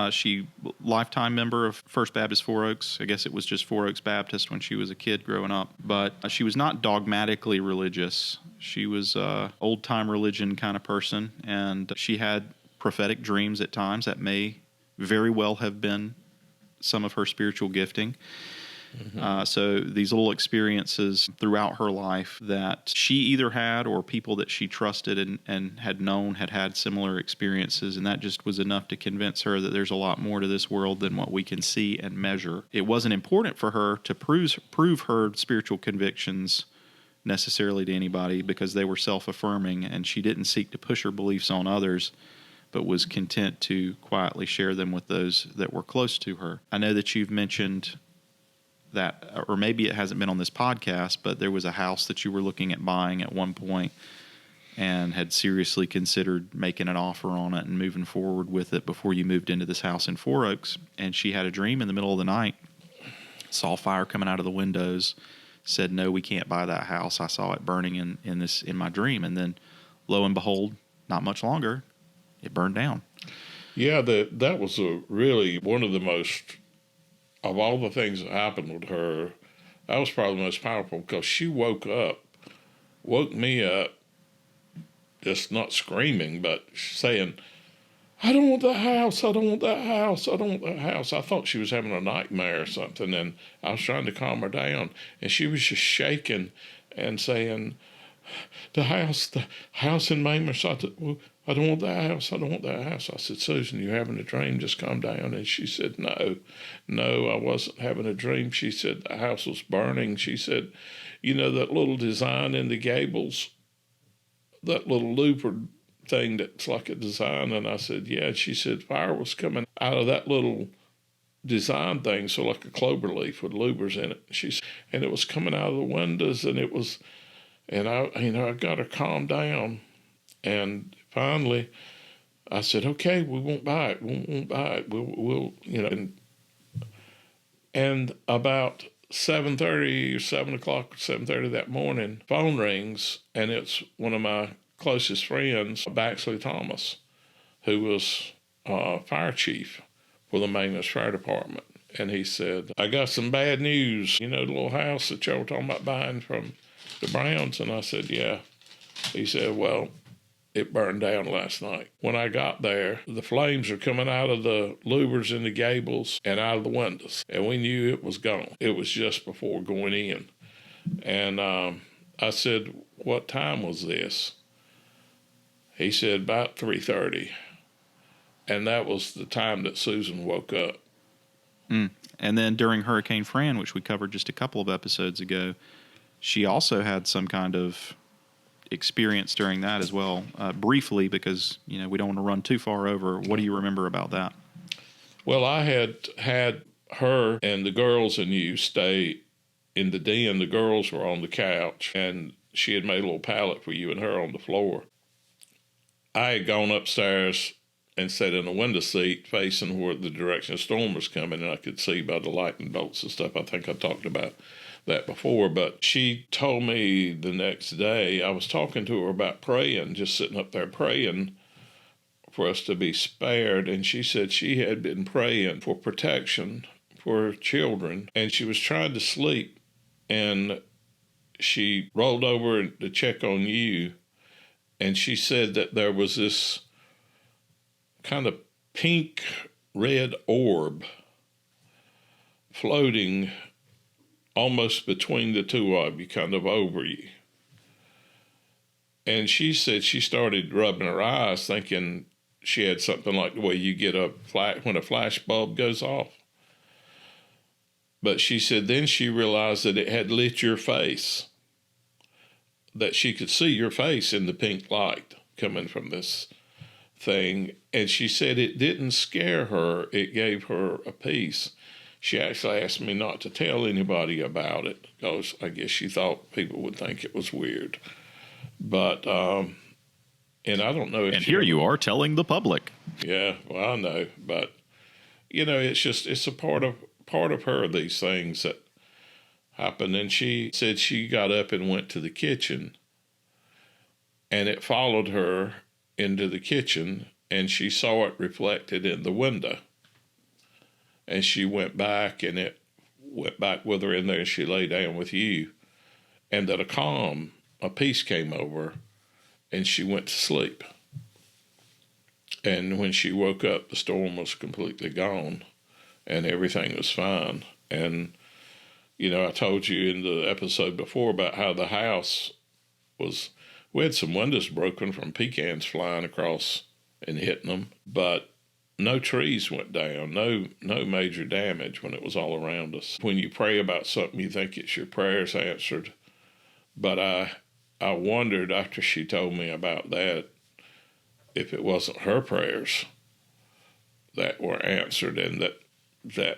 She lifetime member of First Baptist Four Oaks. I guess it was just Four Oaks Baptist when she was a kid growing up. But she was not dogmatically religious. She was a old-time religion kind of person, and she had prophetic dreams at times that may very well have been some of her spiritual gifting. Mm-hmm. So these little experiences throughout her life that she either had or people that she trusted and had known had similar experiences, and that just was enough to convince her that there's a lot more to this world than what we can see and measure. It wasn't important for her to prove her spiritual convictions necessarily to anybody because they were self-affirming, and she didn't seek to push her beliefs on others, but was content to quietly share them with those that were close to her. I know that you've mentioned that, or maybe it hasn't been on this podcast, but there was a house that you were looking at buying at one point and had seriously considered making an offer on it and moving forward with it before you moved into this house in Four Oaks. And she had a dream in the middle of the night, saw fire coming out of the windows, said, "No, we can't buy that house. I saw it burning in my dream." And then lo and behold, not much longer, it burned down. Yeah, that was really one of the most, of all the things that happened with her, that was probably the most powerful because she woke me up, just not screaming, but saying, "I don't want that house, I don't want that house, I don't want that house." I thought she was having a nightmare or something, and I was trying to calm her down, and she was just shaking and saying, the house in Mammoth, I don't want that house, I don't want that house. I said, "Susan, you're having a dream, just calm down." And she said, no, I wasn't having a dream. She said, the house was burning. She said, that little design in the gables, that little louvered thing that's like a design. And I said, yeah. And she said, fire was coming out of that little design thing, so like a clover leaf with louvers in it. And it was coming out of the windows, and it was, and I got her calmed down. And finally, I said, "Okay, we won't buy it. We won't buy it. We'll." And about 7:30 or 7:00, 7:30 that morning, phone rings, and it's one of my closest friends, Baxley Thomas, who was fire chief for the Maintenance Fire Department. And he said, "I got some bad news. The little house that y'all were talking about buying from the Browns?" And I said, "Yeah." He said, "Well, it burned down last night. When I got there, the flames were coming out of the louvers in the gables and out of the windows, and we knew it was gone. It was just before going in." And I I said, what time was this? He said, about 3:30. And that was the time that Susan woke up. And then during Hurricane Fran, which we covered just a couple of episodes ago, she also had some kind of experience during that as well, briefly, because we don't want to run too far over. What do you remember about that? Well, I had her and the girls and you stay in the den. The girls were on the couch, and she had made a little pallet for you and her on the floor. I had gone upstairs and sat in a window seat facing where the direction the storm was coming, and I could see by the lightning bolts and stuff. I think I talked about that before, but she told me the next day, I was talking to her about praying, just sitting up there praying for us to be spared, and she said she had been praying for protection for her children, and she was trying to sleep, and she rolled over to check on you, and she said that there was this kind of pink red orb floating almost between the two of you, kind of over you. And she said she started rubbing her eyes, thinking she had something like the way you get when a flash bulb goes off. But she said then she realized that it had lit your face, that she could see your face in the pink light coming from this thing. And she said it didn't scare her, it gave her a peace. She actually asked me not to tell anybody about it because I guess she thought people would think it was weird. But, and I don't know if... And here you are telling the public. Yeah, well, I know. But, it's a part of her, these things that happen. And she said she got up and went to the kitchen, and it followed her into the kitchen, and she saw it reflected in the window. And she went back, and it went back with her in there, and she lay down with you. And that a peace came over her, and she went to sleep. And when she woke up, the storm was completely gone, and everything was fine. And, I told you in the episode before about how the house was, we had some windows broken from pecans flying across and hitting them, but no trees went down, no major damage when it was all around us. When you pray about something, you think it's your prayers answered. But I wondered after she told me about that if it wasn't her prayers that were answered, and that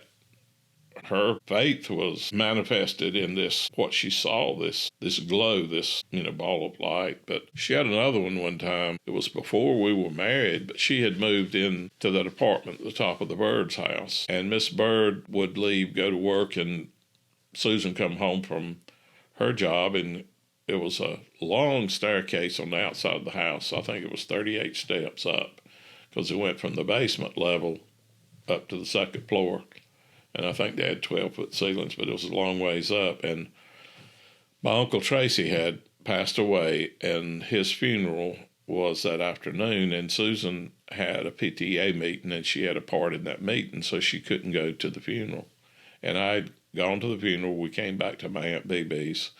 her faith was manifested in this, what she saw, this glow, this, ball of light. But she had another one time. It was before we were married, but she had moved in to that apartment at the top of the Bird's house. And Miss Bird would leave, go to work, and Susan come home from her job, and it was a long staircase on the outside of the house. I think it was 38 steps up, because it went from the basement level up to the second floor. And I think they had 12-foot ceilings, but it was a long ways up. And my Uncle Tracy had passed away, and his funeral was that afternoon. And Susan had a PTA meeting, and she had a part in that meeting, so she couldn't go to the funeral. And I'd gone to the funeral. We came back to my Aunt BB's,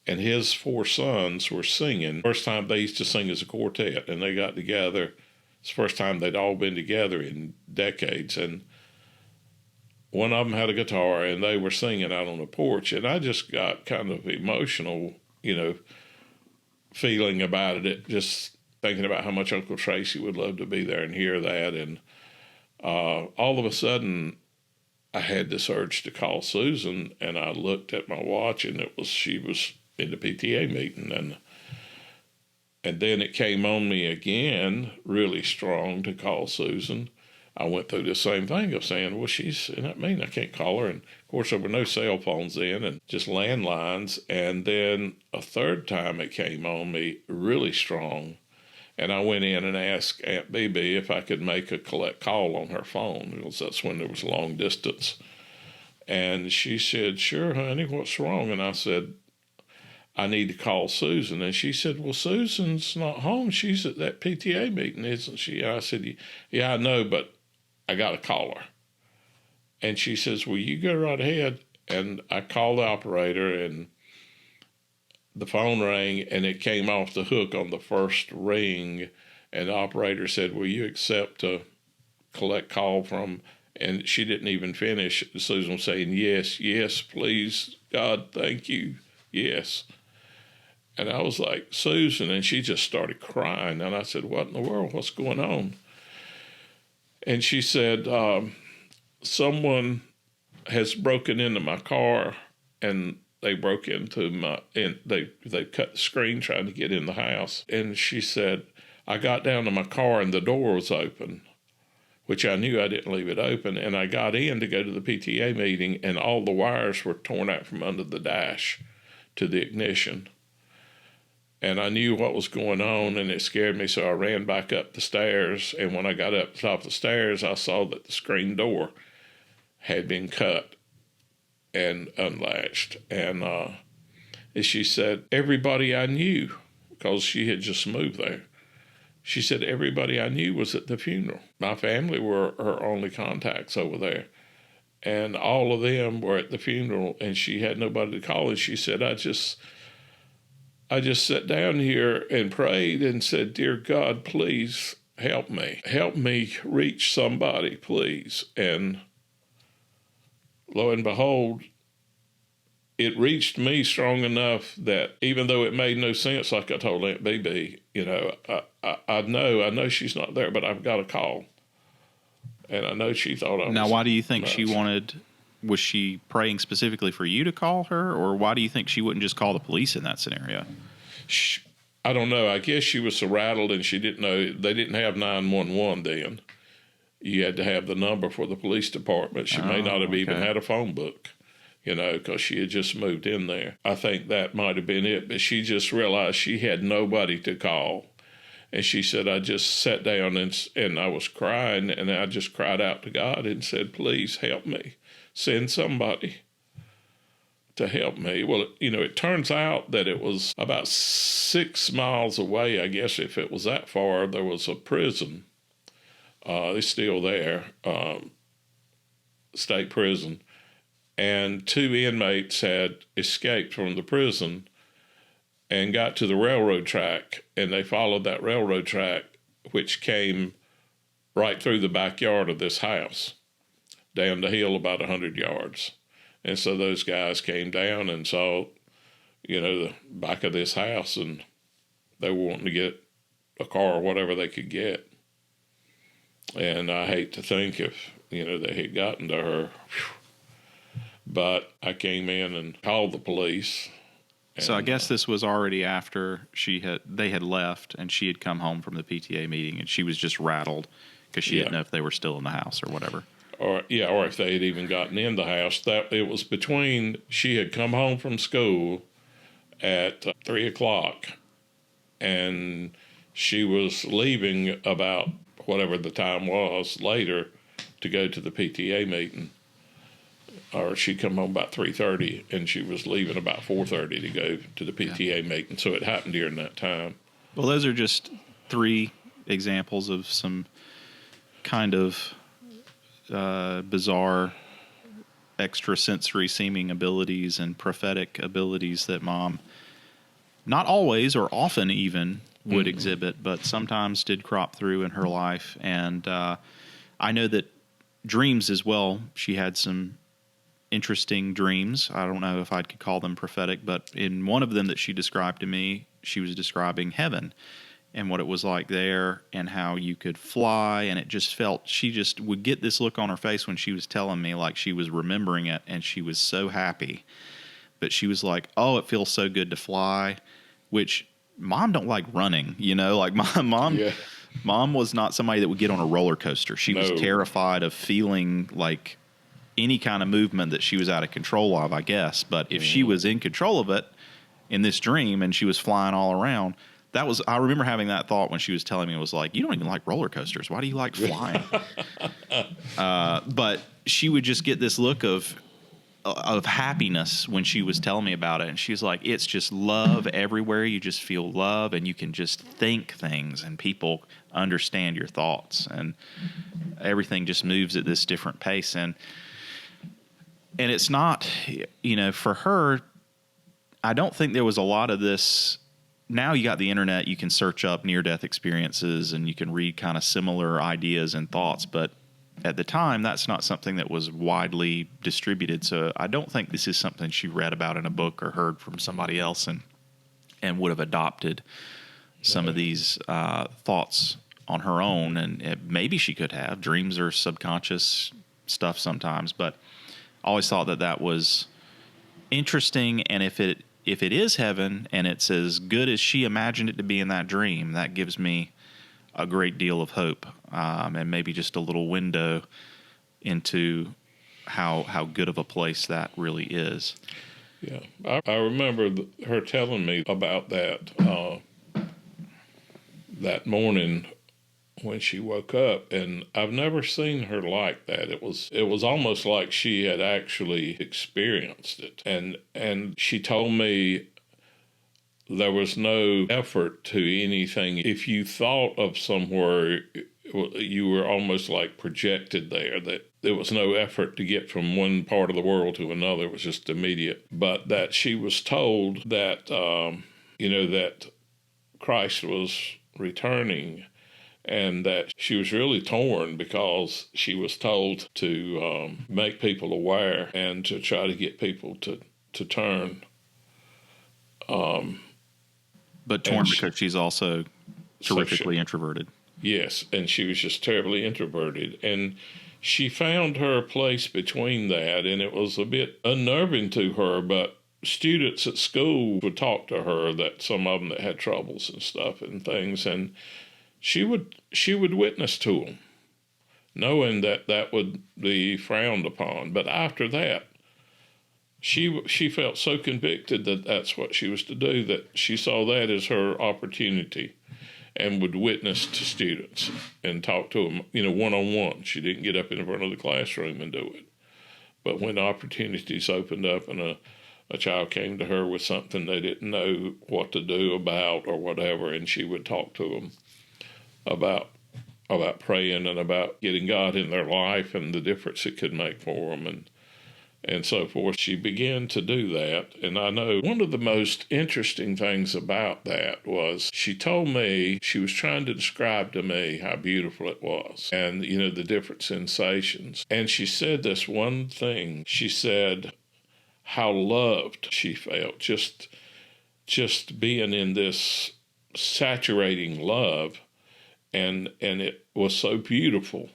and his 4 sons were singing. First time they used to sing as a quartet, and they got together. It's the first time they'd all been together in decades. And one of them had a guitar, and they were singing out on the porch, and I just got kind of emotional, feeling about it, just thinking about how much Uncle Tracy would love to be there and hear that. And all of a sudden, I had this urge to call Susan, and I looked at my watch, and she was in the PTA meeting, and then it came on me again, really strong, to call Susan. I went through the same thing of saying, well, she's in that meeting, I can't call her. And of course, there were no cell phones then, and just landlines. And then a third time it came on me really strong. And I went in and asked Aunt BB if I could make a collect call on her phone, because that's when there was long distance. And she said, sure, honey, what's wrong? And I said, I need to call Susan. And she said, well, Susan's not home. She's at that PTA meeting, isn't she? And I said, yeah, I know, but I got to call her. And she says, well, you go right ahead. And I called the operator, and the phone rang, and it came off the hook on the first ring, and the operator said, "Will you accept a collect call from," and she didn't even finish. Susan was saying, "Yes, yes, please, God, thank you, yes." And I was like, "Susan," and she just started crying. And I said, "What in the world? What's going on?" And she said, "Someone has broken into my car, and they broke into and they cut the screen trying to get in the house." And she said, "I got down to my car and the door was open," which I knew I didn't leave it open. And I got in to go to the PTA meeting, and all the wires were torn out from under the dash to the ignition. And I knew what was going on, and it scared me, so I ran back up the stairs. And when I got up the top of the stairs, I saw that the screen door had been cut and unlatched. And as she said, everybody I knew, because she had just moved there, she said everybody I knew was at the funeral. My family were her only contacts over there. And all of them were at the funeral, and she had nobody to call. And she said, I just sat down here and prayed and said, "Dear God, please help me. Help me reach somebody, please." And lo and behold, it reached me strong enough that even though it made no sense, like I told Aunt BB, I know she's not there, but I've got to call. And I know she thought I was. Now, why do you think nuts. she wanted? Was she praying specifically for you to call her, or why do you think she wouldn't just call the police in that scenario? I don't know. I guess she was so rattled, and she didn't know they didn't have 911 then. You had to have the number for the police department. She may not have even had a phone book, because she had just moved in there. I think that might have been it, but she just realized she had nobody to call. And she said, "I just sat down and I was crying, and I just cried out to God and said, 'Please help me. Send somebody to help me.'" Well, it turns out that it was about 6 miles away, I guess, if it was that far, there was a prison. It's still there, state prison. And 2 inmates had escaped from the prison and got to the railroad track, and they followed that railroad track, which came right through the backyard of this house, down the hill about 100 yards. And so those guys came down and saw, the back of this house, and they were wanting to get a car or whatever they could get. And I hate to think if, they had gotten to her. But I came in and called the police. So I guess this was already after they had left, and she had come home from the PTA meeting, and she was just rattled because she didn't know if they were still in the house or whatever. Or if they had even gotten in the house. That it was between, she had come home from school at 3:00, and she was leaving about whatever the time was later to go to the PTA meeting. Or she'd come home about 3:30, and she was leaving about 4:30 to go to the PTA meeting. So it happened during that time. Well, those are just 3 examples of some kind of bizarre extrasensory seeming abilities and prophetic abilities that Mom, not always or often even, would exhibit, but sometimes did crop through in her life. And I know that dreams as well, she had some interesting dreams. I don't know if I could call them prophetic, but in one of them that she described to me, she was describing heaven and what it was like there and how you could fly. And it just felt, she just would get this look on her face when she was telling me, like she was remembering it, and she was so happy. But she was like, "Oh, it feels so good to fly," which Mom don't like running, like my mom. Yeah. Mom was not somebody that would get on a roller coaster. She was terrified of feeling like any kind of movement that she was out of control of, I guess. But if she was in control of it in this dream and she was flying all around, I remember having that thought when she was telling me, it was like, "You don't even like roller coasters. Why do you like flying?" But she would just get this look of happiness when she was telling me about it. And she's like, "It's just love everywhere. You just feel love, and you can just think things, and people understand your thoughts, and everything just moves at this different pace." And it's not, for her, I don't think there was a lot of this. Now you got the internet, you can search up near-death experiences and you can read kind of similar ideas and thoughts, but at the time, that's not something that was widely distributed. So I don't think this is something she read about in a book or heard from somebody else and would have adopted some of these thoughts on her own. And maybe she could have. Dreams are subconscious stuff sometimes, but I always thought that was interesting. And if it is heaven and it's as good as she imagined it to be in that dream, that gives me a great deal of hope, and maybe just a little window into how good of a place that really is. Yeah, I remember her telling me about that that morning when she woke up, and I've never seen her like that. It was almost like she had actually experienced it, and she told me there was no effort to anything. If you thought of somewhere, you were almost like projected there, that there was no effort to get from one part of the world to another. It was just immediate. But that she was told that, that Christ was returning, and that she was really torn because she was told to make people aware and to try to get people to turn. But torn because she's also terrifically introverted. Yes, and she was just terribly introverted. And she found her place between that, and it was a bit unnerving to her, but students at school would talk to her, that some of them that had troubles and stuff and things, and she would witness to them, knowing that would be frowned upon. But after that, she felt so convicted that that's what she was to do, that she saw that as her opportunity and would witness to students and talk to them, one-on-one. She didn't get up in front of the classroom and do it. But when opportunities opened up and a child came to her with something they didn't know what to do about or whatever, and she would talk to them about praying and about getting God in their life and the difference it could make for them and so forth. She began to do that. And I know one of the most interesting things about that was she told me she was trying to describe to me how beautiful it was and, the different sensations. And she said this one thing. She said how loved she felt, just being in this saturating love. And it was so beautiful.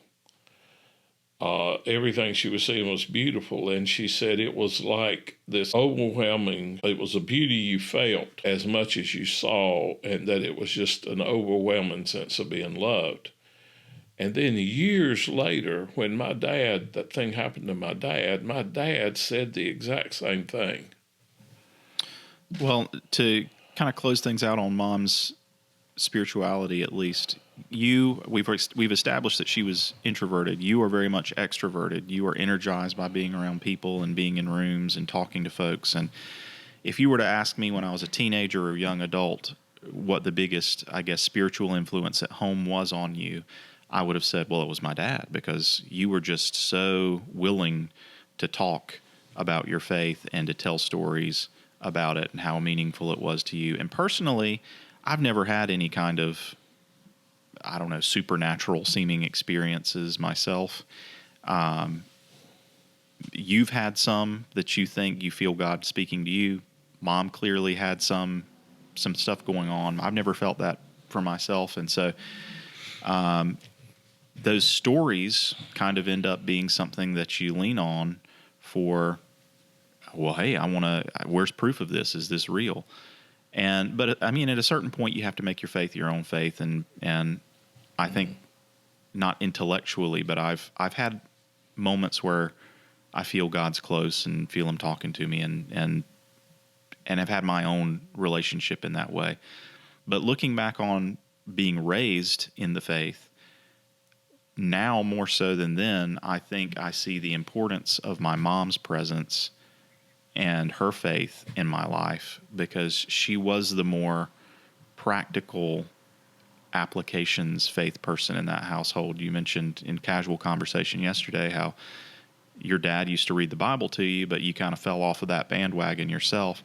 Everything she was seeing was beautiful, and she said it was like this overwhelming, it was a beauty you felt as much as you saw, and that it was just an overwhelming sense of being loved. And then years later, when that thing happened to my dad said the exact same thing. Well, to kind of close things out on Mom's spirituality, at least, we've established that she was introverted. You are very much extroverted. You are energized by being around people and being in rooms and talking to folks. And if you were to ask me when I was a teenager or young adult what the biggest, I guess, spiritual influence at home was on you, I would have said, well, it was my dad, because you were just so willing to talk about your faith and to tell stories about it and how meaningful it was to you. And personally, I've never had any kind of, supernatural seeming experiences myself. You've had some that you think you feel God speaking to you. Mom clearly had some stuff going on. I've never felt that for myself. And so those stories kind of end up being something that you lean on for, well, hey, where's proof of this? Is this real? But I mean, at a certain point, you have to make your faith your own faith, and I think not intellectually, but I've had moments where I feel God's close and feel Him talking to me, and have had my own relationship in that way. But looking back on being raised in the faith, now more so than then, I think I see the importance of my mom's presence and her faith in my life, because she was the more practical applications faith person in that household. You mentioned in casual conversation yesterday how your dad used to read the Bible to you, but you kind of fell off of that bandwagon yourself.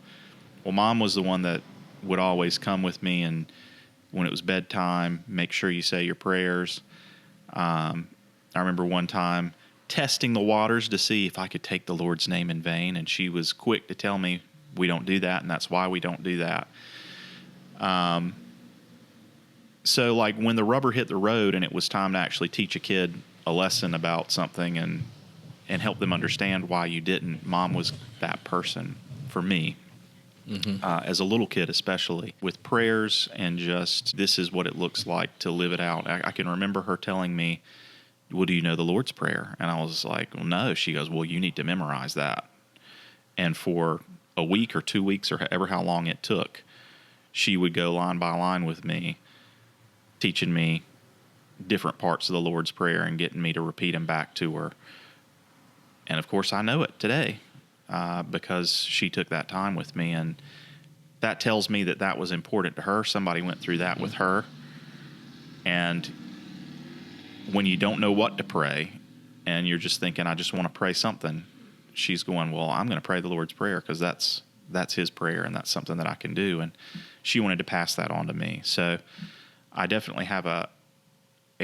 Well, Mom was the one that would always come with me, and when it was bedtime, make sure you say your prayers. I remember one time testing the waters to see if I could take the Lord's name in vain, and she was quick to tell me we don't do that, and that's why we don't do that. So like when the rubber hit the road and it was time to actually teach a kid a lesson about something and help them understand why you didn't, Mom was that person for me. As a little kid, especially with prayers and just this is what it looks like to live it out. I can remember her telling me, well, do you know the Lord's Prayer? And I was like, well, no. She goes, well, you need to memorize that. And for a week or 2 weeks or however how long it took, she would go line by line with me, teaching me different parts of the Lord's Prayer and getting me to repeat them back to her. And of course, I know it today because she took that time with me. And that tells me that that was important to her. Somebody went through that with her. And when you don't know what to pray and you're just thinking, I just want to pray something, she's going, well, I'm going to pray the Lord's Prayer because that's his prayer and that's something that I can do. And she wanted to pass that on to me. So I definitely have a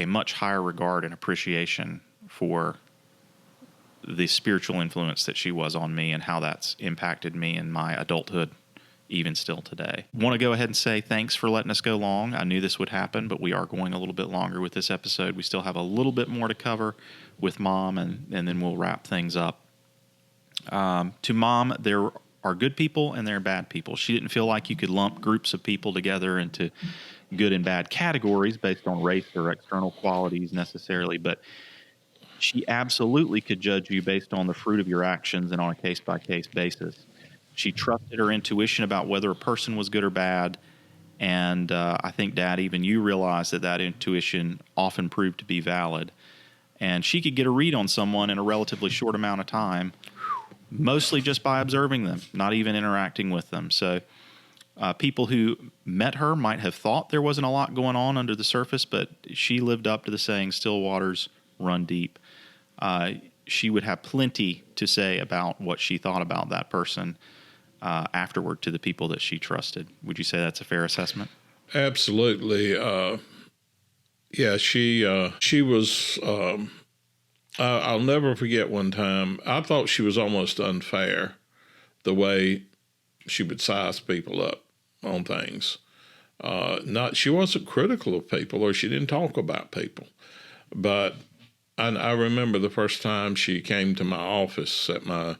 much higher regard and appreciation for the spiritual influence that she was on me and how that's impacted me in my adulthood, even still today. Want to go ahead and say thanks for letting us go long. I knew this would happen, but we are going a little bit longer with this episode. We still have a little bit more to cover with Mom, and then we'll wrap things up. To Mom, there are good people and there are bad people. She didn't feel like you could lump groups of people together into good and bad categories based on race or external qualities necessarily, but she absolutely could judge you based on the fruit of your actions and on a case-by-case basis. She trusted her intuition about whether a person was good or bad, and I think, Dad, even you realized that intuition often proved to be valid. And she could get a read on someone in a relatively short amount of time, mostly just by observing them, not even interacting with them. So people who met her might have thought there wasn't a lot going on under the surface, but she lived up to the saying, still waters run deep. She would have plenty to say about what she thought about that person afterward to the people that she trusted. Would you say that's a fair assessment? Absolutely. Yeah, she was, I'll never forget one time, I thought she was almost unfair the way she would size people up on things. She wasn't critical of people or she didn't talk about people, but I remember the first time she came to my office at my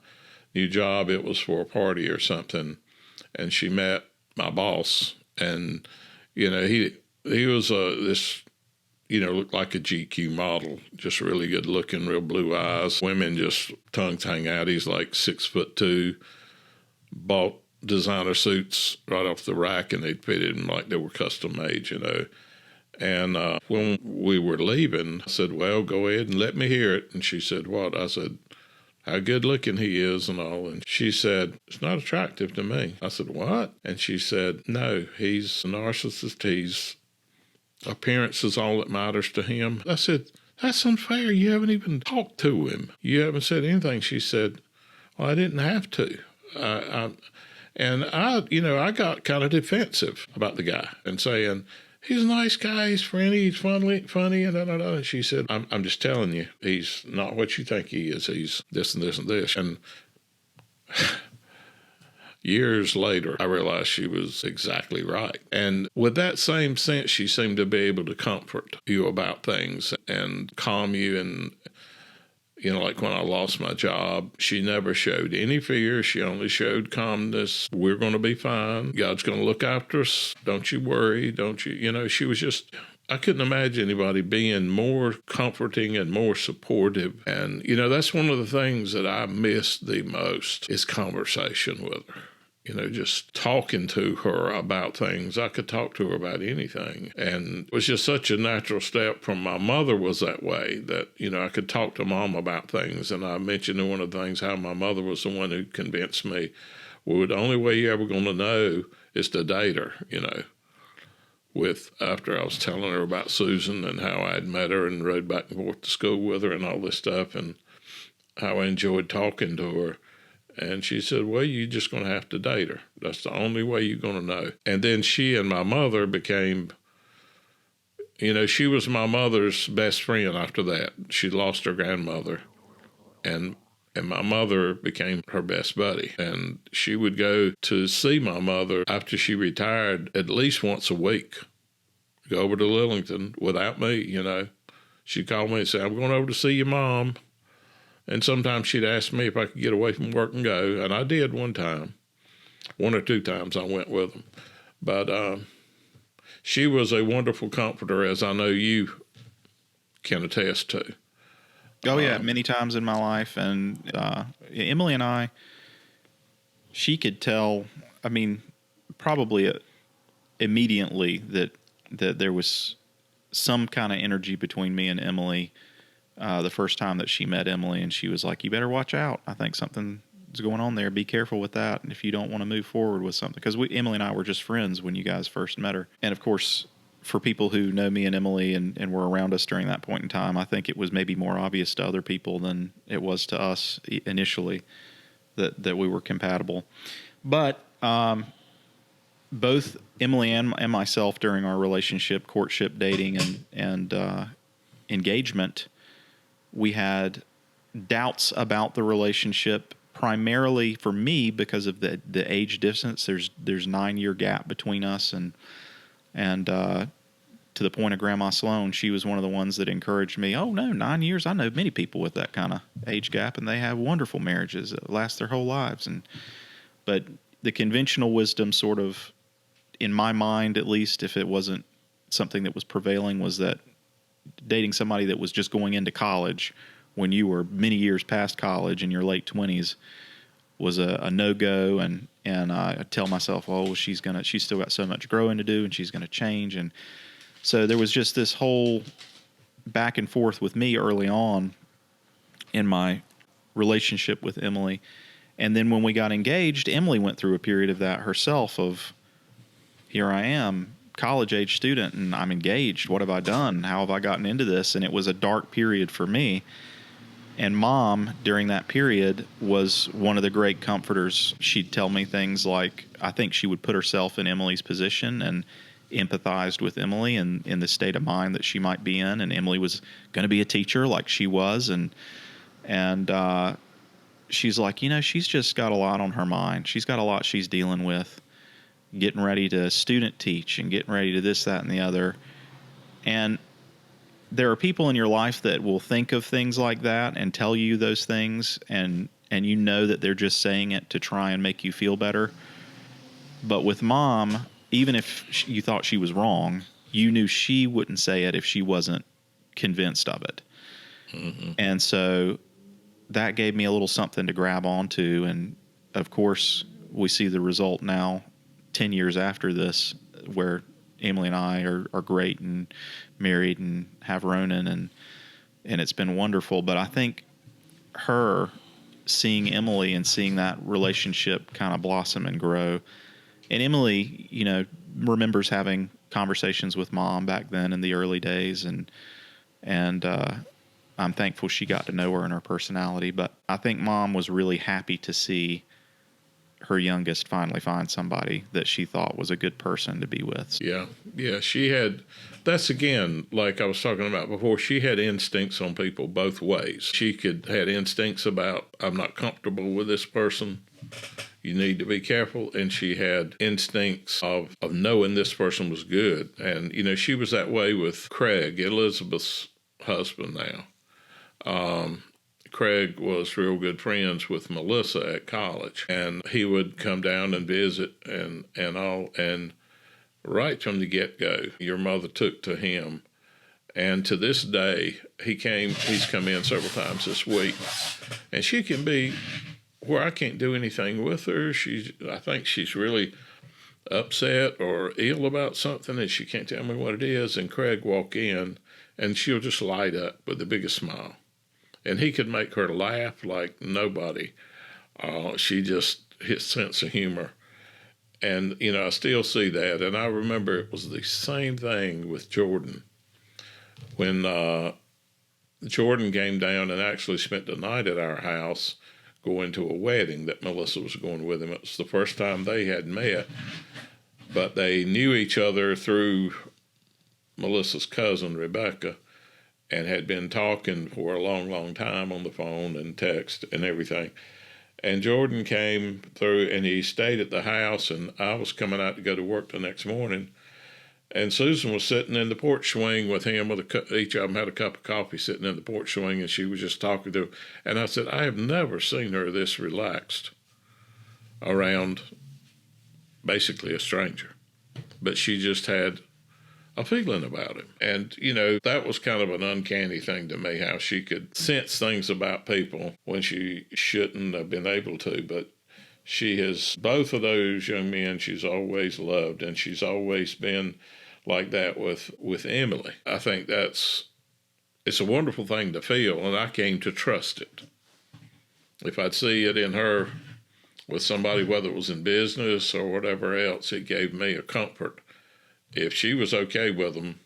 new job, it was for a party or something, and she met my boss, and, he was this, looked like a GQ model, just really good looking, real blue eyes. Women just tongues hang out. He's like 6'2", bought designer suits right off the rack, and they'd fitted him like they were custom made, And when we were leaving, I said, well, go ahead and let me hear it. And she said, what? I said, how good looking he is and all. And she said, it's not attractive to me. I said, what? And she said, no, he's a narcissist. His appearance is all that matters to him. I said, that's unfair. You haven't even talked to him. You haven't said anything. She said, well, I didn't have to. I got kind of defensive about the guy and saying, he's a nice guy, he's friendly, he's funny, and da-da-da. And she said, I'm just telling you, he's not what you think he is. He's this and this and this. And years later, I realized she was exactly right. And with that same sense, she seemed to be able to comfort you about things and calm you. And, like when I lost my job, she never showed any fear. She only showed calmness. We're going to be fine. God's going to look after us. Don't you worry. Don't you? She was just, I couldn't imagine anybody being more comforting and more supportive. And, that's one of the things that I miss the most is conversation with her. Just talking to her about things. I could talk to her about anything. And it was just such a natural step from my mother was that way that, I could talk to Mom about things. And I mentioned in one of the things how my mother was the one who convinced me, well, the only way you're ever going to know is to date her, after I was telling her about Susan and how I'd met her and rode back and forth to school with her and all this stuff and how I enjoyed talking to her. And she said, well, you're just going to have to date her. That's the only way you're going to know. And then she and my mother became, she was my mother's best friend after that. She lost her grandmother. And my mother became her best buddy. And she would go to see my mother after she retired at least once a week. Go over to Lillington without me, She'd call me and say, I'm going over to see your mom. And sometimes she'd ask me if I could get away from work and go. And I did one or two times I went with them. But she was a wonderful comforter, as I know you can attest to. Oh, yeah, many times in my life. And Emily and I, she could tell, probably immediately that there was some kind of energy between me and Emily the first time that she met Emily. And she was like, you better watch out. I think something is going on there. Be careful with that. And if you don't want to move forward with something, because Emily and I were just friends when you guys first met her. And of course, for people who know me and Emily and were around us during that point in time, I think it was maybe more obvious to other people than it was to us initially that we were compatible. But both Emily and myself during our relationship, courtship, dating, and engagement, we had doubts about the relationship, primarily for me because of the age distance. There's 9-year gap between us, and to the point of Grandma Sloan, she was one of the ones that encouraged me. Oh no, 9 years! I know many people with that kind of age gap, and they have wonderful marriages that last their whole lives. But the conventional wisdom, sort of, in my mind at least, if it wasn't something that was prevailing, was that dating somebody that was just going into college when you were many years past college in your late 20s was a no-go. And I tell myself, oh, she's still got so much growing to do, and she's going to change. And so there was just this whole back and forth with me early on in my relationship with Emily. And then when we got engaged, Emily went through a period of that herself of, here I am, college-age student, and I'm engaged. What have I done? How have I gotten into this? And it was a dark period for me. And Mom, during that period, was one of the great comforters. She'd tell me things like, I think she would put herself in Emily's position and empathized with Emily and in the state of mind that she might be in. And Emily was going to be a teacher like she was. And she's like, she's just got a lot on her mind. She's got a lot she's dealing with, getting ready to student teach and getting ready to this, that, and the other. And there are people in your life that will think of things like that and tell you those things, and you know that they're just saying it to try and make you feel better. But with Mom, even if you thought she was wrong, you knew she wouldn't say it if she wasn't convinced of it. Mm-hmm. And so that gave me a little something to grab onto. And of course, we see the result now, 10 years after this, where Emily and I are great and married and have Ronan, and it's been wonderful. But I think her seeing Emily and seeing that relationship kind of blossom and grow, and Emily, remembers having conversations with Mom back then in the early days, and I'm thankful she got to know her and her personality. But I think Mom was really happy to see her youngest finally find somebody that she thought was a good person to be with. Yeah. She had, that's again, like I was talking about before, she had instincts on people both ways. She had instincts about, I'm not comfortable with this person, you need to be careful. And she had instincts of knowing this person was good. And, she was that way with Craig, Elizabeth's husband now. Craig was real good friends with Melissa at college, and he would come down and visit and all. And right from the get-go, your mother took to him. And to this day, he's come in several times this week, and she can be where I can't do anything with her. I think she's really upset or ill about something, and she can't tell me what it is. And Craig walk in, and she'll just light up with the biggest smile. And he could make her laugh like nobody. She just, his sense of humor. And, I still see that. And I remember it was the same thing with Jordan. When Jordan came down and actually spent the night at our house, going to a wedding that Melissa was going with him. It was the first time they had met, but they knew each other through Melissa's cousin, Rebecca, and had been talking for a long, long time on the phone and text and everything. And Jordan came through, and he stayed at the house, and I was coming out to go to work the next morning. And Susan was sitting in the porch swing with him, each of them had a cup of coffee sitting in the porch swing, and she was just talking to him. And I said, I have never seen her this relaxed around basically a stranger. But she just had a feeling about him. And, that was kind of an uncanny thing to me, how she could sense things about people when she shouldn't have been able to. But she has both of those young men she's always loved, and she's always been like that with Emily. I think it's a wonderful thing to feel, and I came to trust it. If I'd see it in her with somebody, whether it was in business or whatever else, it gave me a comfort. If she was okay with them,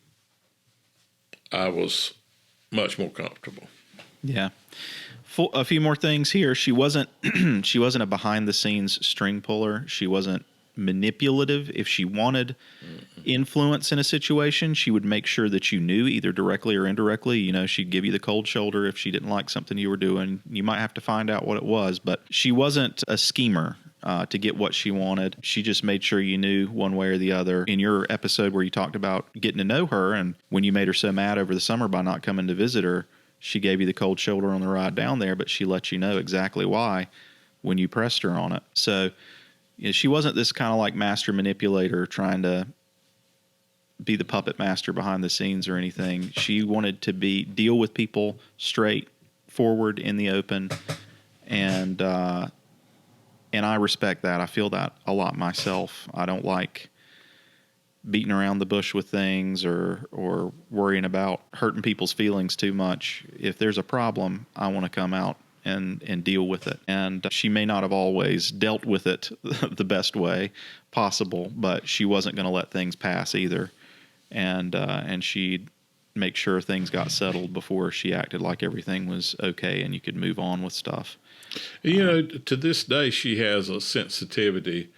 I was much more comfortable. Yeah. A few more things here. She wasn't a behind the scenes string puller. She wasn't manipulative. If she wanted influence in a situation, she would make sure that you knew, either directly or indirectly. She'd give you the cold shoulder if she didn't like something you were doing. You might have to find out what it was, but she wasn't a schemer to get what she wanted. She just made sure you knew one way or the other. In your episode where you talked about getting to know her, and when you made her so mad over the summer by not coming to visit her, she gave you the cold shoulder on the ride down there, but she let you know exactly why when you pressed her on it. So she wasn't this kind of like master manipulator trying to be the puppet master behind the scenes or anything. She wanted to deal with people straight forward in the open, and I respect that. I feel that a lot myself. I don't like beating around the bush with things or worrying about hurting people's feelings too much. If there's a problem, I want to come out and deal with it. And she may not have always dealt with it the best way possible, but she wasn't going to let things pass either. And she'd make sure things got settled before she acted like everything was okay and you could move on with stuff. To this day, she has a sensitivity.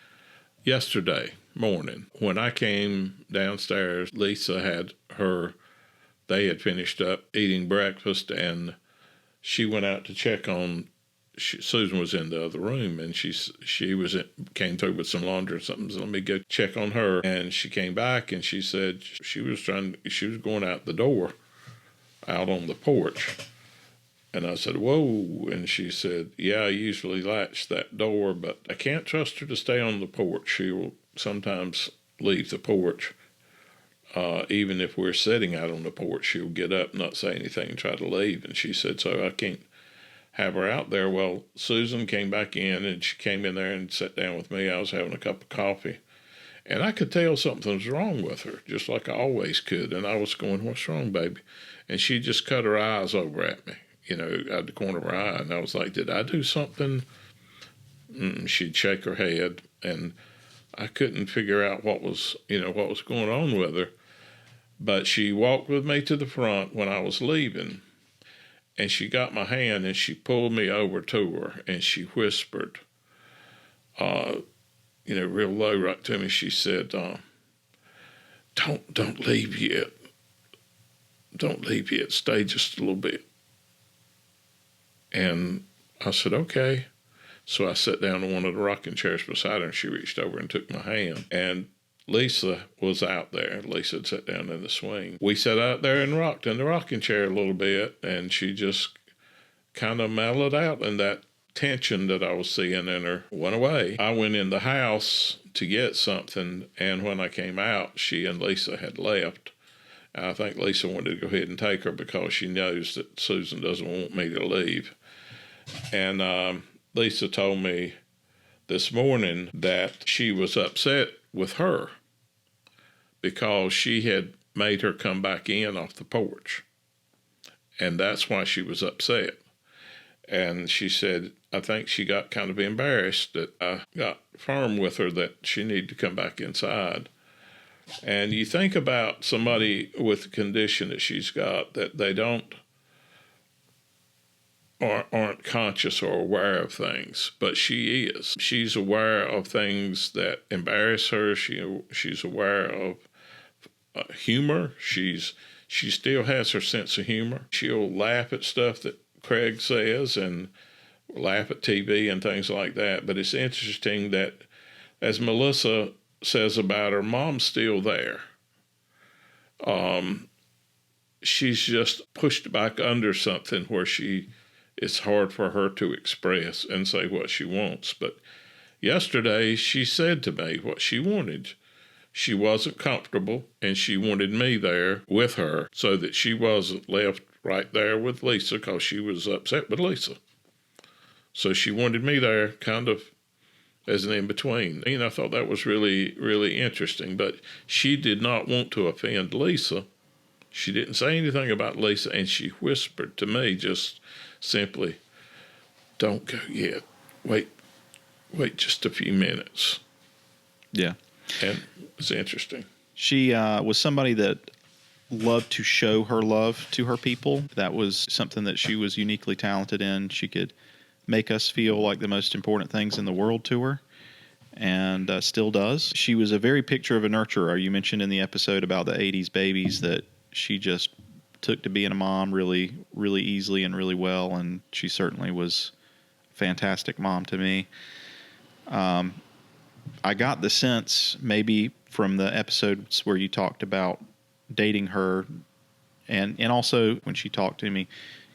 Yesterday morning, when I came downstairs, Lisa they had finished up eating breakfast, and she went out to check on, Susan was in the other room, and came through with some laundry or something, so let me go check on her. And she came back, and she said she was going out the door, out on the porch. And I said, whoa. And she said, yeah, I usually latch that door, but I can't trust her to stay on the porch. She will sometimes leave the porch. Even if we're sitting out on the porch, she'll get up, not say anything, and try to leave. And she said, so I can't have her out there. Well, Susan came back in, and she came in there and sat down with me. I was having a cup of coffee. And I could tell something was wrong with her, just like I always could. And I was going, what's wrong, baby? And she just cut her eyes over at me, out the corner of her eye. And I was like, did I do something? She'd shake her head, and I couldn't figure out what was going on with her. But she walked with me to the front when I was leaving, and she got my hand, and she pulled me over to her, and she whispered, real low right to me. She said, don't leave yet. Don't leave yet. Stay just a little bit. And I said, okay. So I sat down in one of the rocking chairs beside her, and she reached over and took my hand. And Lisa was out there. Lisa had sat down in the swing. We sat out there and rocked in the rocking chair a little bit, and she just kind of mellowed out, and that tension that I was seeing in her went away. I went in the house to get something, and when I came out, she and Lisa had left. I think Lisa wanted to go ahead and take her because she knows that Susan doesn't want me to leave. And Lisa told me this morning that she was upset with her because she had made her come back in off the porch. And that's why she was upset. And she said, I think she got kind of embarrassed that I got firm with her that she needed to come back inside. And you think about somebody with the condition that she's got, that they don't aren't conscious or aware of things, but she is. She's aware of things that embarrass her. She's aware of humor. She still has her sense of humor. She'll laugh at stuff that Craig says and laugh at TV and things like that. But it's interesting that, as Melissa says about her, Mom's still there. She's just pushed back under something where it's hard for her to express and say what she wants. But yesterday she said to me what she wanted. She wasn't comfortable, and she wanted me there with her so that she wasn't left right there with Lisa, because she was upset with Lisa. So she wanted me there kind of as an in-between. I thought that was really, really interesting. But she did not want to offend Lisa. She didn't say anything about Lisa, and she whispered to me just simply, "Don't go yet. Wait just a few minutes." Yeah. And it's interesting. She was somebody that loved to show her love to her people. That was something that she was uniquely talented in. She could make us feel like the most important things in the world to her, and still does. She was a very picture of a nurturer. You mentioned in the episode about the 80s babies that she just took to being a mom really, really easily and really well, and she certainly was a fantastic mom to me. I got the sense, maybe from the episodes where you talked about dating her, and also when she talked to me,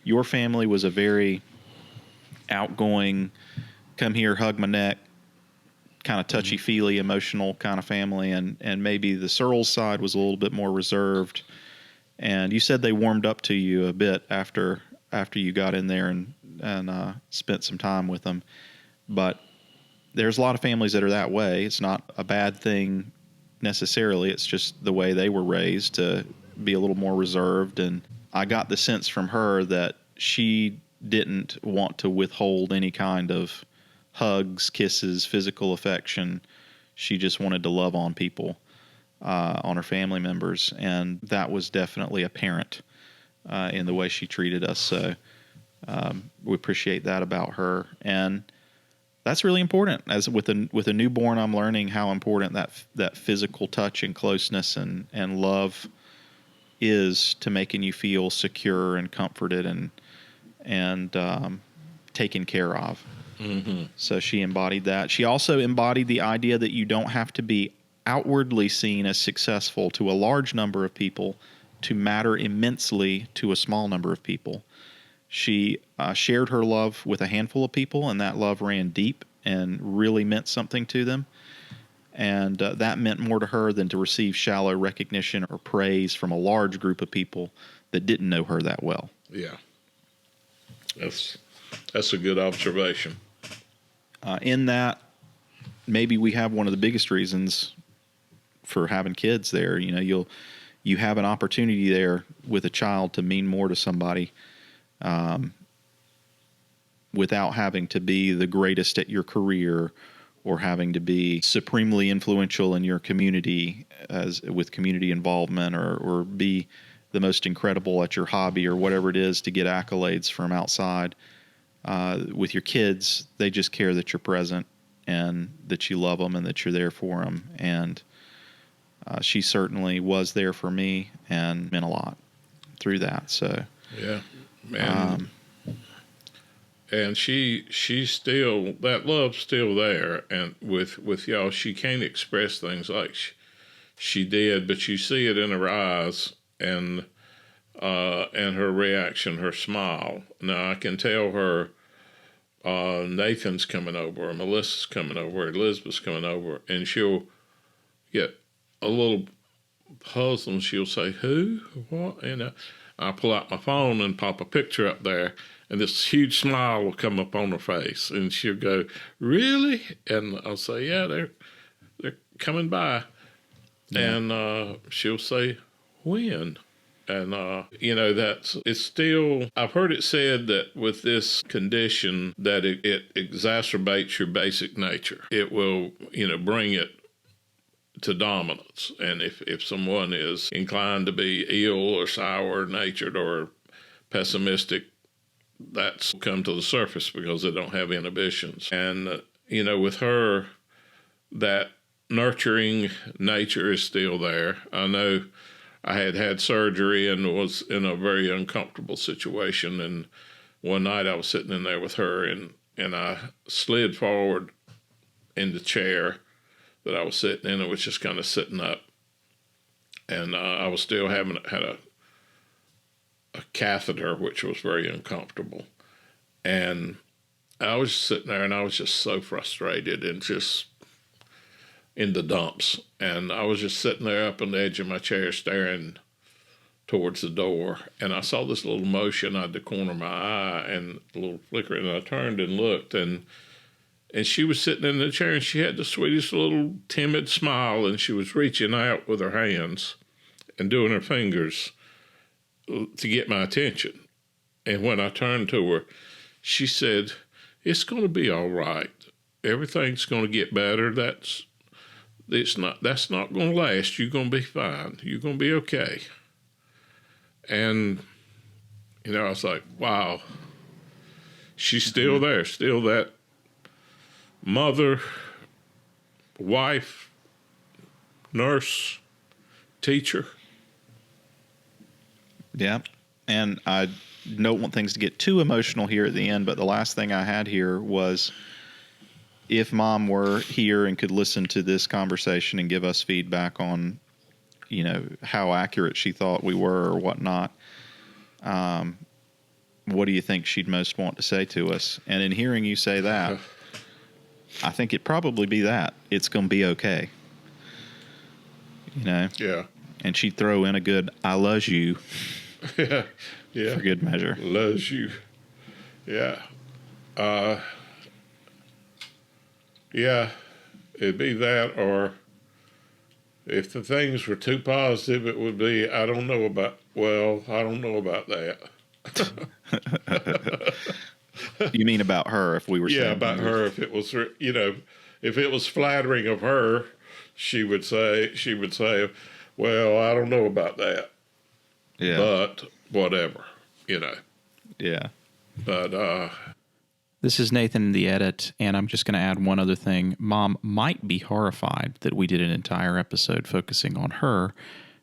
your family was a very outgoing, come here, hug my neck, kind of touchy-feely, emotional kind of family, and maybe the Searles side was a little bit more reserved. And you said they warmed up to you a bit after you got in there and spent some time with them. But there's a lot of families that are that way. It's not a bad thing necessarily. It's just the way they were raised to be a little more reserved. And I got the sense from her that she didn't want to withhold any kind of hugs, kisses, physical affection. She just wanted to love on people, on her family members. And that was definitely apparent in the way she treated us. So we appreciate that about her. And that's really important. As with a newborn, I'm learning how important that physical touch and closeness and love is to making you feel secure and comforted and taken care of. Mm-hmm. So she embodied that. She also embodied the idea that you don't have to be outwardly seen as successful to a large number of people to matter immensely to a small number of people. She shared her love with a handful of people, and that love ran deep and really meant something to them. And that meant more to her than to receive shallow recognition or praise from a large group of people that didn't know her that well. Yeah. That's a good observation. In that, maybe we have one of the biggest reasons for having kids there. You have an opportunity there with a child to mean more to somebody, without having to be the greatest at your career or having to be supremely influential in your community with community involvement or be the most incredible at your hobby or whatever it is to get accolades from outside. With your kids, they just care that you're present and that you love them and that you're there for them. And she certainly was there for me and meant a lot through that. So yeah, and she's still, that love's still there. And with y'all, she can't express things like she did, but you see it in her eyes and her reaction, her smile. Now I can tell her Nathan's coming over, or Melissa's coming over, or Elizabeth's coming over, and she'll get a little puzzled and she'll say, "Who? What?" I pull out my phone and pop a picture up there, and this huge smile will come up on her face, and she'll go, "Really?" And I'll say, "Yeah, they're coming by." Yeah. And she'll say, "When?" And, it's still, I've heard it said that with this condition that it exacerbates your basic nature. It will, bring it to dominance. And if someone is inclined to be ill or sour-natured or pessimistic, that's come to the surface because they don't have inhibitions. And, with her, that nurturing nature is still there. I know I had surgery and was in a very uncomfortable situation. And one night I was sitting in there with her, and I slid forward in the chair that I was sitting in. It was just kind of sitting up. And I was still had a catheter, which was very uncomfortable. And I was sitting there, and I was just so frustrated and just in the dumps. And I was just sitting there up on the edge of my chair staring towards the door. And I saw this little motion out the corner of my eye and a little flicker. And I turned and looked, and she was sitting in the chair, and she had the sweetest little timid smile, and she was reaching out with her hands and doing her fingers to get my attention. And when I turned to her, she said, "It's going to be all right. Everything's going to get better. That's not going to last. You're going to be fine. You're going to be okay." And, I was like, wow, she's still there, still that mother, wife, nurse, teacher. Yeah. And I don't want things to get too emotional here at the end, but the last thing I had here was, if Mom were here and could listen to this conversation and give us feedback on, how accurate she thought we were or whatnot, what do you think she'd most want to say to us? And in hearing you say that, I think it'd probably be that. It's going to be okay. Yeah. And she'd throw in a good, "I loves you." Yeah. For good measure. Loves you. Yeah. Yeah. It'd be that, or if the things were too positive, it would be, I don't know about that. You mean about her, if we were saying. Yeah, about her. If it was, if it was flattering of her, she would say, "Well, I don't know about that." Yeah. But whatever, Yeah. But this is Nathan in the edit, and I'm just going to add one other thing. Mom might be horrified that we did an entire episode focusing on her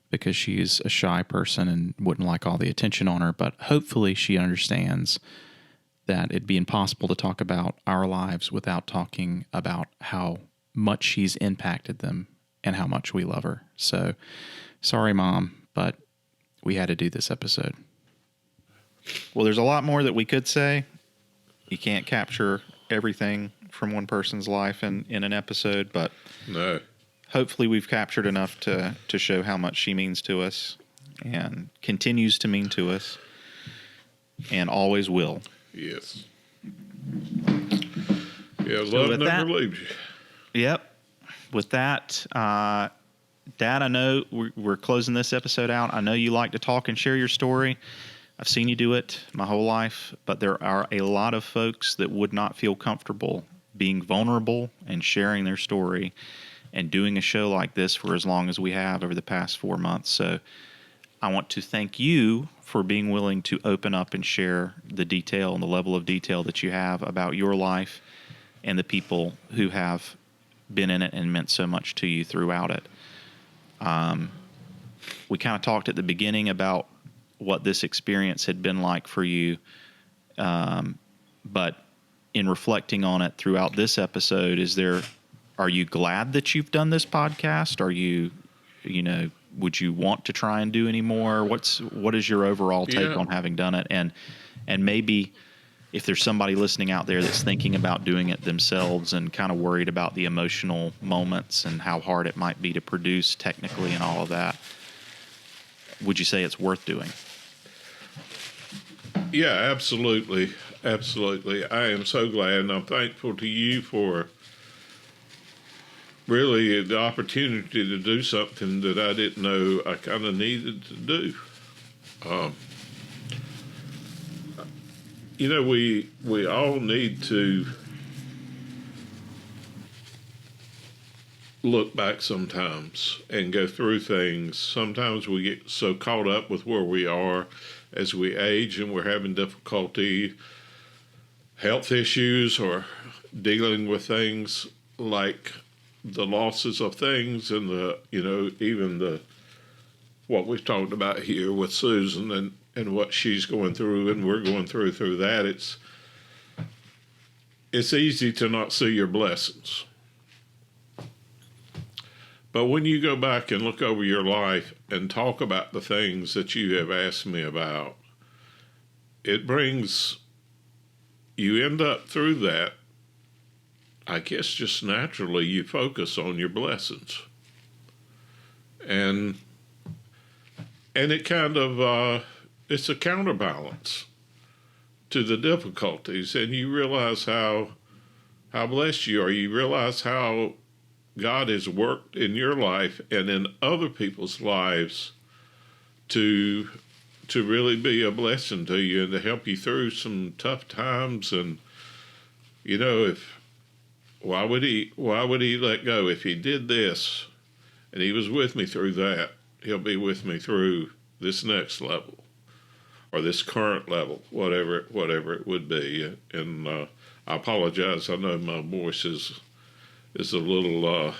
because she's a shy person and wouldn't like all the attention on her, but hopefully she understands that it'd be impossible to talk about our lives without talking about how much she's impacted them and how much we love her. So, sorry, Mom, but we had to do this episode. Well, there's a lot more that we could say. You can't capture everything from one person's life in an episode, but no. Hopefully we've captured enough to show how much she means to us and continues to mean to us and always will. Yes. Yeah, love never leaves you. Yep. With that, Dad, I know we're closing this episode out. I know you like to talk and share your story. I've seen you do it my whole life, but there are a lot of folks that would not feel comfortable being vulnerable and sharing their story and doing a show like this for as long as we have over the past 4 months. So I want to thank you for being willing to open up and share the detail and the level of detail that you have about your life and the people who have been in it and meant so much to you throughout it. We kind of talked at the beginning about what this experience had been like for you. But in reflecting on it throughout this episode, are you glad that you've done this podcast? Are you, would you want to try and do any more? What is your overall take on having done it? And maybe if there's somebody listening out there that's thinking about doing it themselves and kind of worried about the emotional moments and how hard it might be to produce technically and all of that, would you say it's worth doing? Yeah, absolutely. Absolutely. I am so glad, and I'm thankful to you for really the opportunity to do something that I didn't know I kind of needed to do. We all need to look back sometimes and go through things. Sometimes we get so caught up with where we are as we age and we're having difficulty, health issues, or dealing with things like the losses of things and even what we've talked about here with Susan and what she's going through and we're going through that. It's easy to not see your blessings. But when you go back and look over your life and talk about the things that you have asked me about, you end up through that, I guess just naturally you focus on your blessings. And it kind of, it's a counterbalance to the difficulties, and you realize how blessed you are. You realize how God has worked in your life and in other people's lives to really be a blessing to you and to help you through some tough times. And why would he let go? If he did this and he was with me through that, he'll be with me through this next level or this current level, whatever it would be. And I apologize. I know my voice is a little,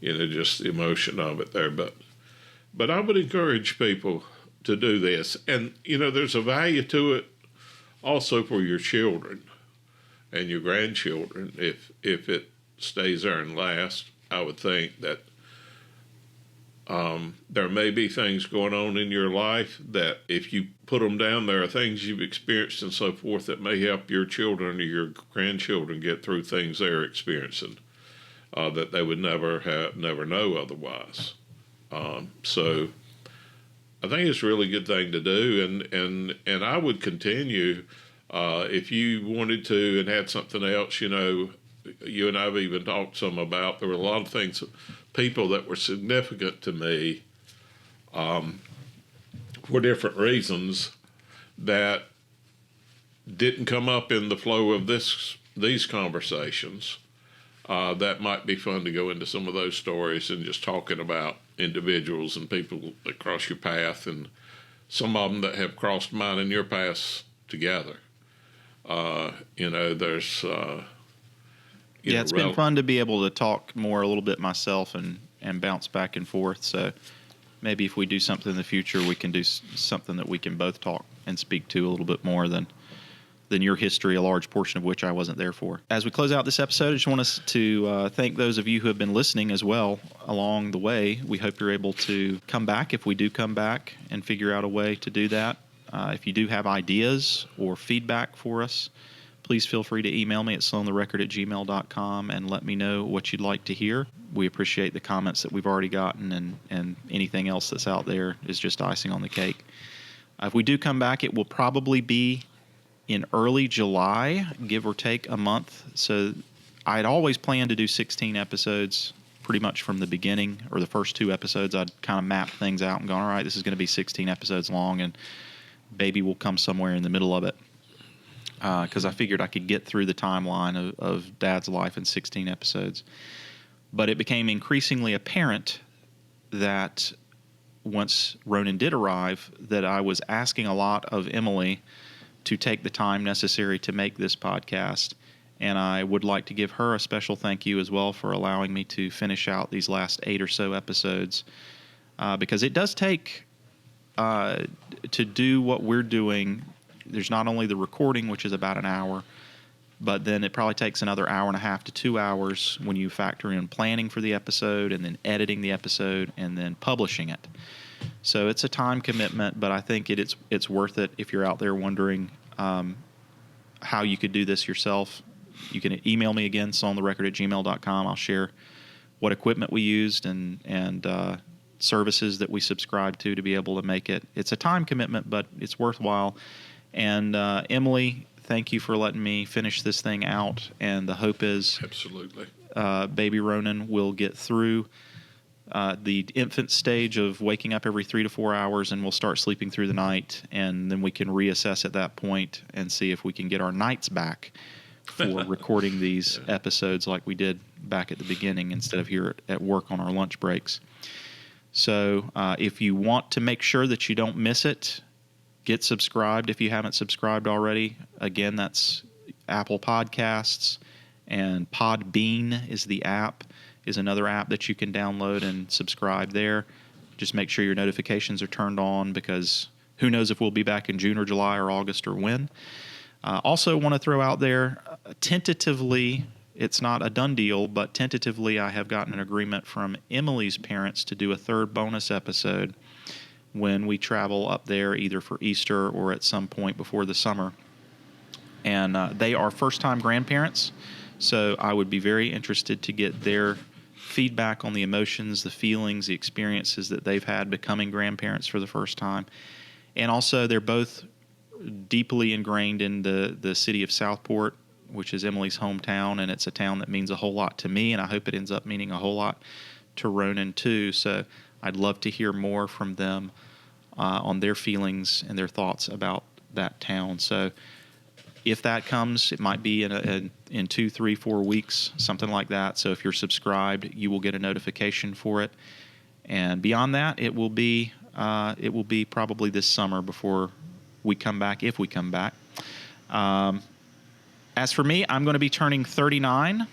just the emotion of it there. But I would encourage people to do this. And, there's a value to it also for your children and your grandchildren. If it stays there and lasts, I would think that there may be things going on in your life that if you put them down, there are things you've experienced and so forth that may help your children or your grandchildren get through things they're experiencing that they would never know otherwise. So I think it's a really good thing to do, and I would continue if you wanted to and had something else. You and I've even talked some about. There were a lot of things, people that were significant to me for different reasons that didn't come up in the flow of these conversations. That might be fun to go into some of those stories and just talking about individuals and people that cross your path, and some of them that have crossed mine and your paths together. There's it's been fun to be able to talk a little bit myself and bounce back and forth. So maybe if we do something in the future, we can do something that we can both talk and speak to a little bit more than your history, a large portion of which I wasn't there for. As we close out this episode, I just want us to thank those of you who have been listening as well along the way. We hope you're able to come back if we do come back and figure out a way to do that. If you do have ideas or feedback for us, please feel free to email me at sloantherecord@gmail.com and let me know what you'd like to hear. We appreciate the comments that we've already gotten, and anything else that's out there is just icing on the cake. If we do come back, it will probably be in early July, give or take a month. So I'd always planned to do 16 episodes pretty much from the beginning, or the first 2 episodes. I'd kind of mapped things out and gone, all right, this is going to be 16 episodes long, and baby will come somewhere in the middle of it. Because I figured I could get through the timeline of Dad's life in 16 episodes. But it became increasingly apparent that once Ronan did arrive, that I was asking a lot of Emily to take the time necessary to make this podcast. And I would like to give her a special thank you as well for allowing me to finish out these last 8 or so episodes. Because it does take, to do what we're doing, there's not only the recording, which is about an hour, but then it probably takes another hour and a half to 2 hours when you factor in planning for the episode and then editing the episode and then publishing it. So it's a time commitment, but I think it's worth it. If you're out there wondering how you could do this yourself, you can email me again, sloantherecord@gmail.com. I'll share what equipment we used and services that we subscribe to be able to make it. It's a time commitment, but it's worthwhile. And Emily, thank you for letting me finish this thing out. And the hope is absolutely baby Ronan will get through the infant stage of waking up every 3 to 4 hours, and we'll start sleeping through the night. And then we can reassess at that point and see if we can get our nights back for recording these episodes like we did back at the beginning instead of here at work on our lunch breaks. So if you want to make sure that you don't miss it, get subscribed if you haven't subscribed already. Again, that's Apple Podcasts, and Podbean is another app that you can download and subscribe there. Just make sure your notifications are turned on, because who knows if we'll be back in June or July or August or when. Also want to throw out there, tentatively, it's not a done deal, but tentatively I have gotten an agreement from Emily's parents to do a third bonus episode when we travel up there, either for Easter or at some point before the summer. And they are first-time grandparents, so I would be very interested to get their feedback on the emotions, the feelings, the experiences that they've had becoming grandparents for the first time. And also, they're both deeply ingrained in the city of Southport, which is Emily's hometown, and it's a town that means a whole lot to me, and I hope it ends up meaning a whole lot to Ronan too. So I'd love to hear more from them on their feelings and their thoughts about that town. So if that comes, it might be in 2, 3, 4 weeks, something like that. So if you're subscribed, you will get a notification for it. And beyond that, it will be probably this summer before we come back, if we come back. As for me, I'm going to be turning 39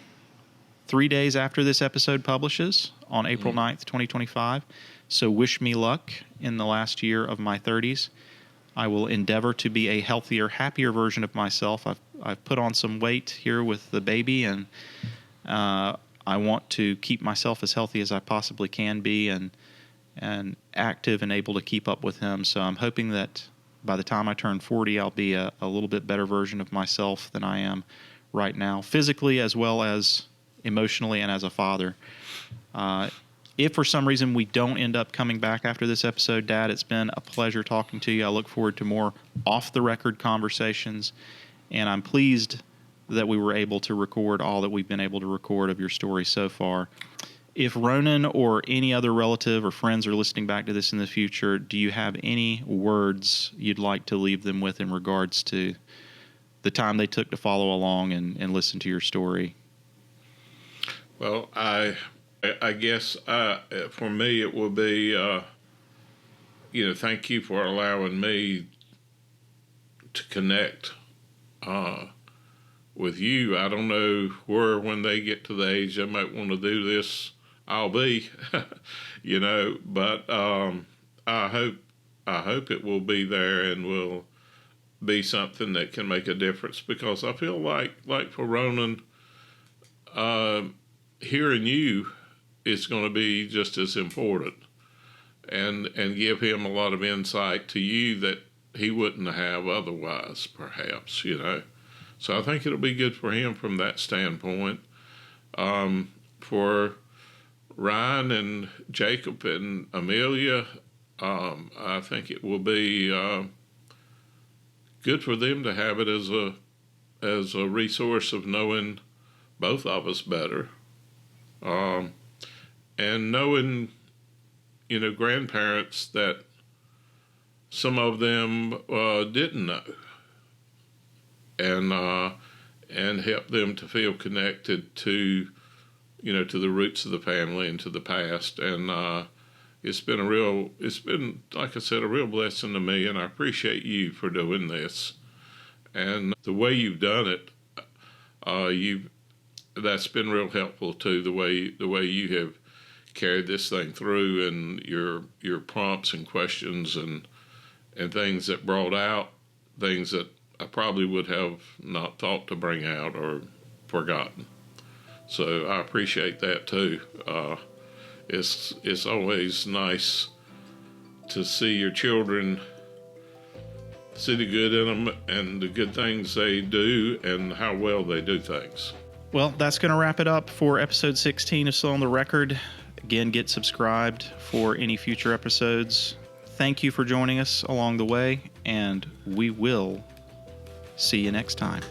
3 days after this episode publishes on April 9th, 2025. So wish me luck in the last year of my 30s. I will endeavor to be a healthier, happier version of myself. I've put on some weight here with the baby, and I want to keep myself as healthy as I possibly can be, and active and able to keep up with him. So I'm hoping that by the time I turn 40, I'll be a little bit better version of myself than I am right now, physically as well as emotionally and as a father. If for some reason we don't end up coming back after this episode, Dad, it's been a pleasure talking to you. I look forward to more off-the-record conversations, and I'm pleased that we were able to record all that we've been able to record of your story so far. If Ronan or any other relative or friends are listening back to this in the future, do you have any words you'd like to leave them with in regards to the time they took to follow along and listen to your story? Well, I guess for me it will be, thank you for allowing me to connect with you. I don't know when they get to the age they might want to do this, I'll be, but I hope it will be there and will be something that can make a difference, because I feel like for Ronan, hearing you is going to be just as important, and give him a lot of insight to you that he wouldn't have otherwise, perhaps, So I think it'll be good for him from that standpoint. For Ryan and Jacob and Amelia, I think it will be good for them to have it as a resource of knowing both of us better. And knowing, grandparents that some of them didn't know, and help them to feel connected to, to the roots of the family and to the past. And it's been, like I said, a real blessing to me, and I appreciate you for doing this. And the way you've done it, that's been real helpful too. The way you have carried this thing through, and your prompts and questions and things that brought out things that I probably would have not thought to bring out or forgotten. So I appreciate that too. It's always nice to see your children, see the good in them and the good things they do and how well they do things. Well, that's going to wrap it up for episode 16 of Sloan the Record. Again, get subscribed for any future episodes. Thank you for joining us along the way, and we will see you next time.